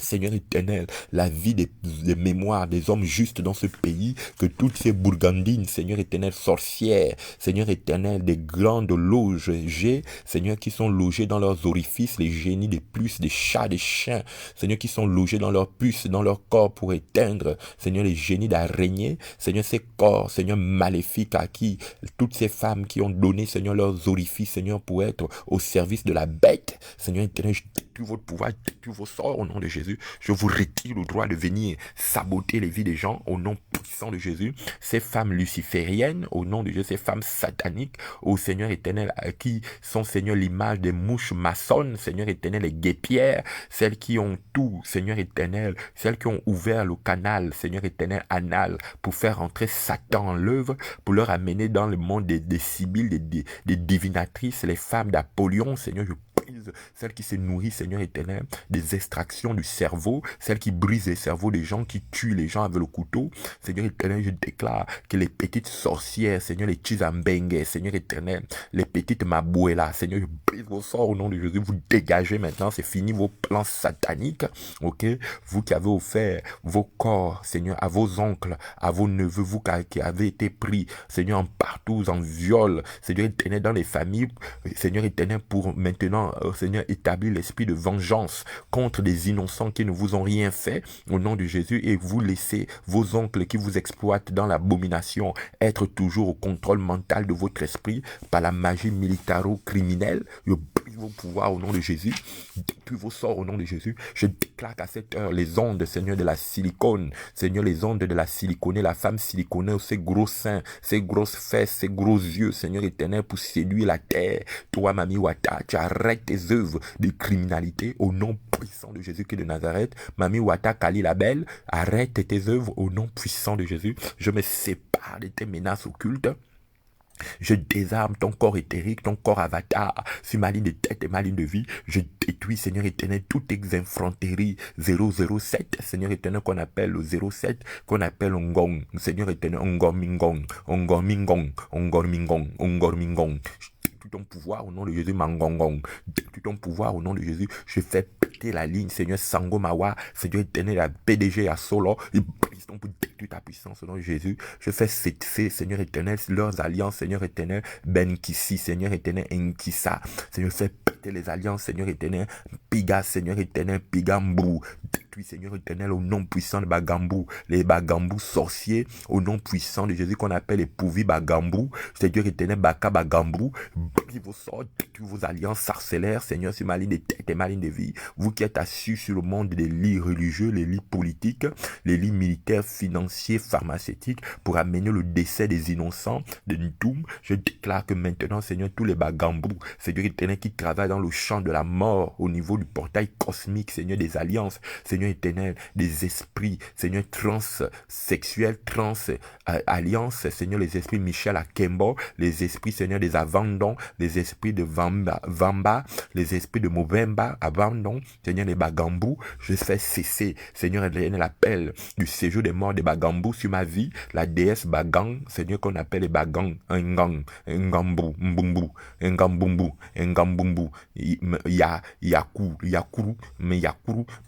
A: Seigneur éternel, la vie des mémoires des hommes justes dans ce pays, que toutes ces bourgandines, Seigneur éternel, sorcières, Seigneur éternel, des grandes loges G, Seigneur, qui sont logées dans leurs orifices, les génies des plus, des chats, des chiens, Seigneur, qui sont logés dans leurs puces, dans leur corps pour éteindre, Seigneur, les génies d'araignées, Seigneur, ces corps, Seigneur, maléfiques à qui, toutes ces femmes qui ont donné, Seigneur, leurs orifices, Seigneur, pour être au service de la bête, Seigneur éternel, je détruis votre pouvoir, je détruis vos sorts au nom de Jésus. Je vous retire le droit de venir saboter les vies des gens au nom puissant de Jésus. Ces femmes lucifériennes, au nom de Jésus, ces femmes sataniques, au Seigneur éternel, qui sont, Seigneur, l'image des mouches maçonnes, Seigneur éternel, les guêpières, celles qui ont tout, Seigneur éternel, celles qui ont ouvert le canal, Seigneur éternel, anal, pour faire entrer Satan en l'œuvre, pour leur amener dans le monde des sibylles, des divinatrices, les femmes d'Apollyon, Seigneur, je celle qui se nourrit, Seigneur éternel, des extractions du cerveau, celle qui brise les cerveaux des gens, qui tue les gens avec le couteau. Seigneur éternel, je déclare que les petites sorcières, Seigneur, les Chizambengue, Seigneur éternel, les petites Mabouela, Seigneur, je brise vos sorts au nom de Jésus. Vous dégagez maintenant, c'est fini vos plans sataniques, ok? Vous qui avez offert vos corps, Seigneur, à vos oncles, à vos neveux, vous qui avez été pris, Seigneur, en partout, en viol, Seigneur éternel, dans les familles, Seigneur éternel, pour maintenant, Seigneur, établir l'esprit de vengeance contre des innocents qui ne vous ont rien fait au nom de Jésus, et vous laissez vos oncles qui vous exploitent dans l'abomination être toujours au contrôle mental de votre esprit par la magie militaro-criminelle. Je brise vos pouvoirs au nom de Jésus, détruis vos sorts au nom de Jésus. Je déclare qu'à cette heure, les ondes, Seigneur, de la silicone, Seigneur, les ondes de la siliconée, la femme siliconée, ces gros seins, ces grosses fesses, ces gros yeux, Seigneur éternel, pour séduire la terre. Toi, Mami Wata, tu arrêtes tes œuvres de criminalité au nom puissant de Jésus-Christ de Nazareth. Mami Wata Kali la Belle, arrête tes œuvres au nom puissant de Jésus. Je me sépare de tes menaces occultes. Je désarme ton corps éthérique, ton corps avatar, sur ma ligne de tête et ma ligne de vie. Je détruis, Seigneur éternel, toute exinfanterie 007, Seigneur éternel, qu'on appelle le 07, qu'on appelle Ngong, Seigneur éternel, Ngormingong, Ngormingong, Ngormingong, Ngormingong. Détruis ton pouvoir au nom de Jésus, Mangongong. Détruis ton pouvoir au nom de Jésus. Je fais péter la ligne, Seigneur Sangomawa, Seigneur éternel, la PDG à Solo. Et brise ton pour détruire ta puissance au nom de Jésus. Je fais cesser, Seigneur éternel, leurs alliances, Seigneur éternel, Ben Kissi, Seigneur éternel, Enkissa. Seigneur, fais péter les alliances, Seigneur éternel, Piga, Seigneur éternel, Pigambou. Détruis détruis, Seigneur éternel, au nom puissant de Bagambou, les Bagambou sorciers, au nom puissant de Jésus qu'on appelle les Pouvi Bagambou, Seigneur éternel, Baka Bagambou, brise vos sorts, détruis vos alliances sorcellaires, Seigneur, sur ma ligne de tête et ma ligne de vie, vous qui êtes assis sur le monde des lits religieux, les lits politiques, les lits militaires, financiers, pharmaceutiques, pour amener le décès des innocents, de Ntoum, je déclare que maintenant, Seigneur, tous les Bagambou, Seigneur éternel, qui travaillent dans le champ de la mort, au niveau du portail cosmique, Seigneur, des alliances, Seigneur éternel, des esprits, Seigneur, transsexuels, alliances, Seigneur, les esprits Michel Akembo, les esprits, Seigneur, des Avandon, les esprits de Vamba, les esprits de Movemba, Abandon, Seigneur, les Bagambou, je fais cesser, Seigneur éternel, l'appel du séjour des morts des Bagambou sur ma vie, la déesse Bagang, Seigneur, qu'on appelle les Bagang, Ngambou, Mbumbu, Ngambumbu, Ngambumbu, Yakuru,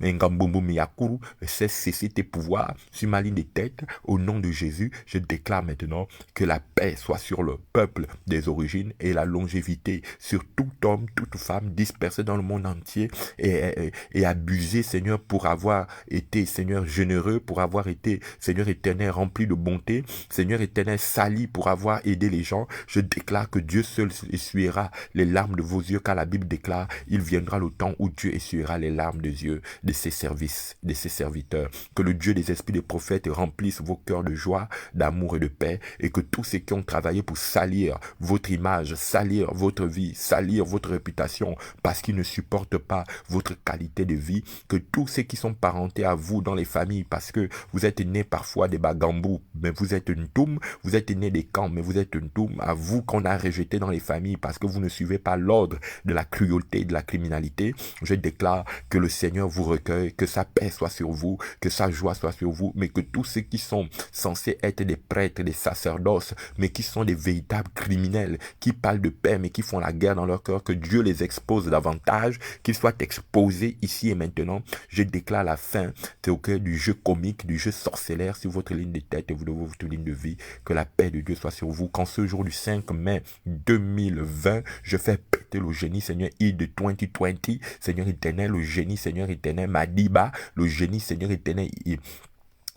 A: Ngambumbu, Yakuru, c'est cesser tes pouvoirs sur ma ligne de tête, au nom de Jésus, je déclare maintenant que la paix soit sur le peuple des origines et la longévité sur tout homme, toute femme dispersé dans le monde entier et abusé, Seigneur, pour avoir été, Seigneur, généreux, pour avoir été, Seigneur éternel, rempli de bonté, Seigneur éternel, sali pour avoir aidé les gens. Je déclare que Dieu seul essuiera les larmes de vos yeux, car la Bible déclare, il viendra le temps où Dieu essuiera les larmes des yeux de ses services, de ses serviteurs. Que le Dieu des esprits des prophètes remplisse vos cœurs de joie, d'amour et de paix, et que tous ceux qui ont travaillé pour salir votre image, salir votre vie, salir votre réputation, parce qu'ils ne supportent pas votre qualité de vie, que tous ceux qui sont parentés à vous dans les familles, parce que vous êtes nés parfois des Bagambou, mais vous êtes une toum, vous êtes nés des camps, mais vous êtes une toum, à vous qu'on a rejeté dans les familles, parce que vous ne suivez pas l'ordre de la cruauté, de la criminalité, je déclare que le Seigneur vous recueille, que sa paix soit sur vous, que sa joie soit sur vous, mais que tous ceux qui sont censés être des prêtres, des sacerdoces, mais qui sont des véritables criminels, qui parlent de paix, mais qui font la guerre dans leur cœur, que Dieu les expose davantage, qu'ils soient exposés ici et maintenant. Je déclare la fin, c'est au cœur du jeu comique, du jeu sorcellaire sur votre ligne de tête et votre ligne de vie, que la paix de Dieu soit sur vous. Qu'en ce jour du 5 mai 2020, je fais péter le génie, Seigneur, de 2020, Seigneur éternel, le génie, Seigneur éternel, Madiba, le génie, Seigneur éternel,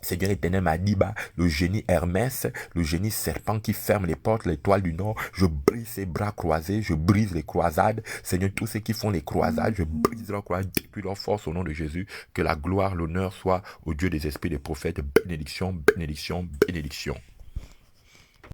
A: Seigneur éternel Madiba, le génie Hermès, le génie serpent qui ferme les portes, l'étoile du Nord, je brise ses bras croisés, je brise les croisades. Seigneur, tous ceux qui font les croisades, je brise leurs croisades, depuis leur force au nom de Jésus. Que la gloire, l'honneur soit au Dieu des esprits des prophètes. Bénédiction, bénédiction, bénédiction.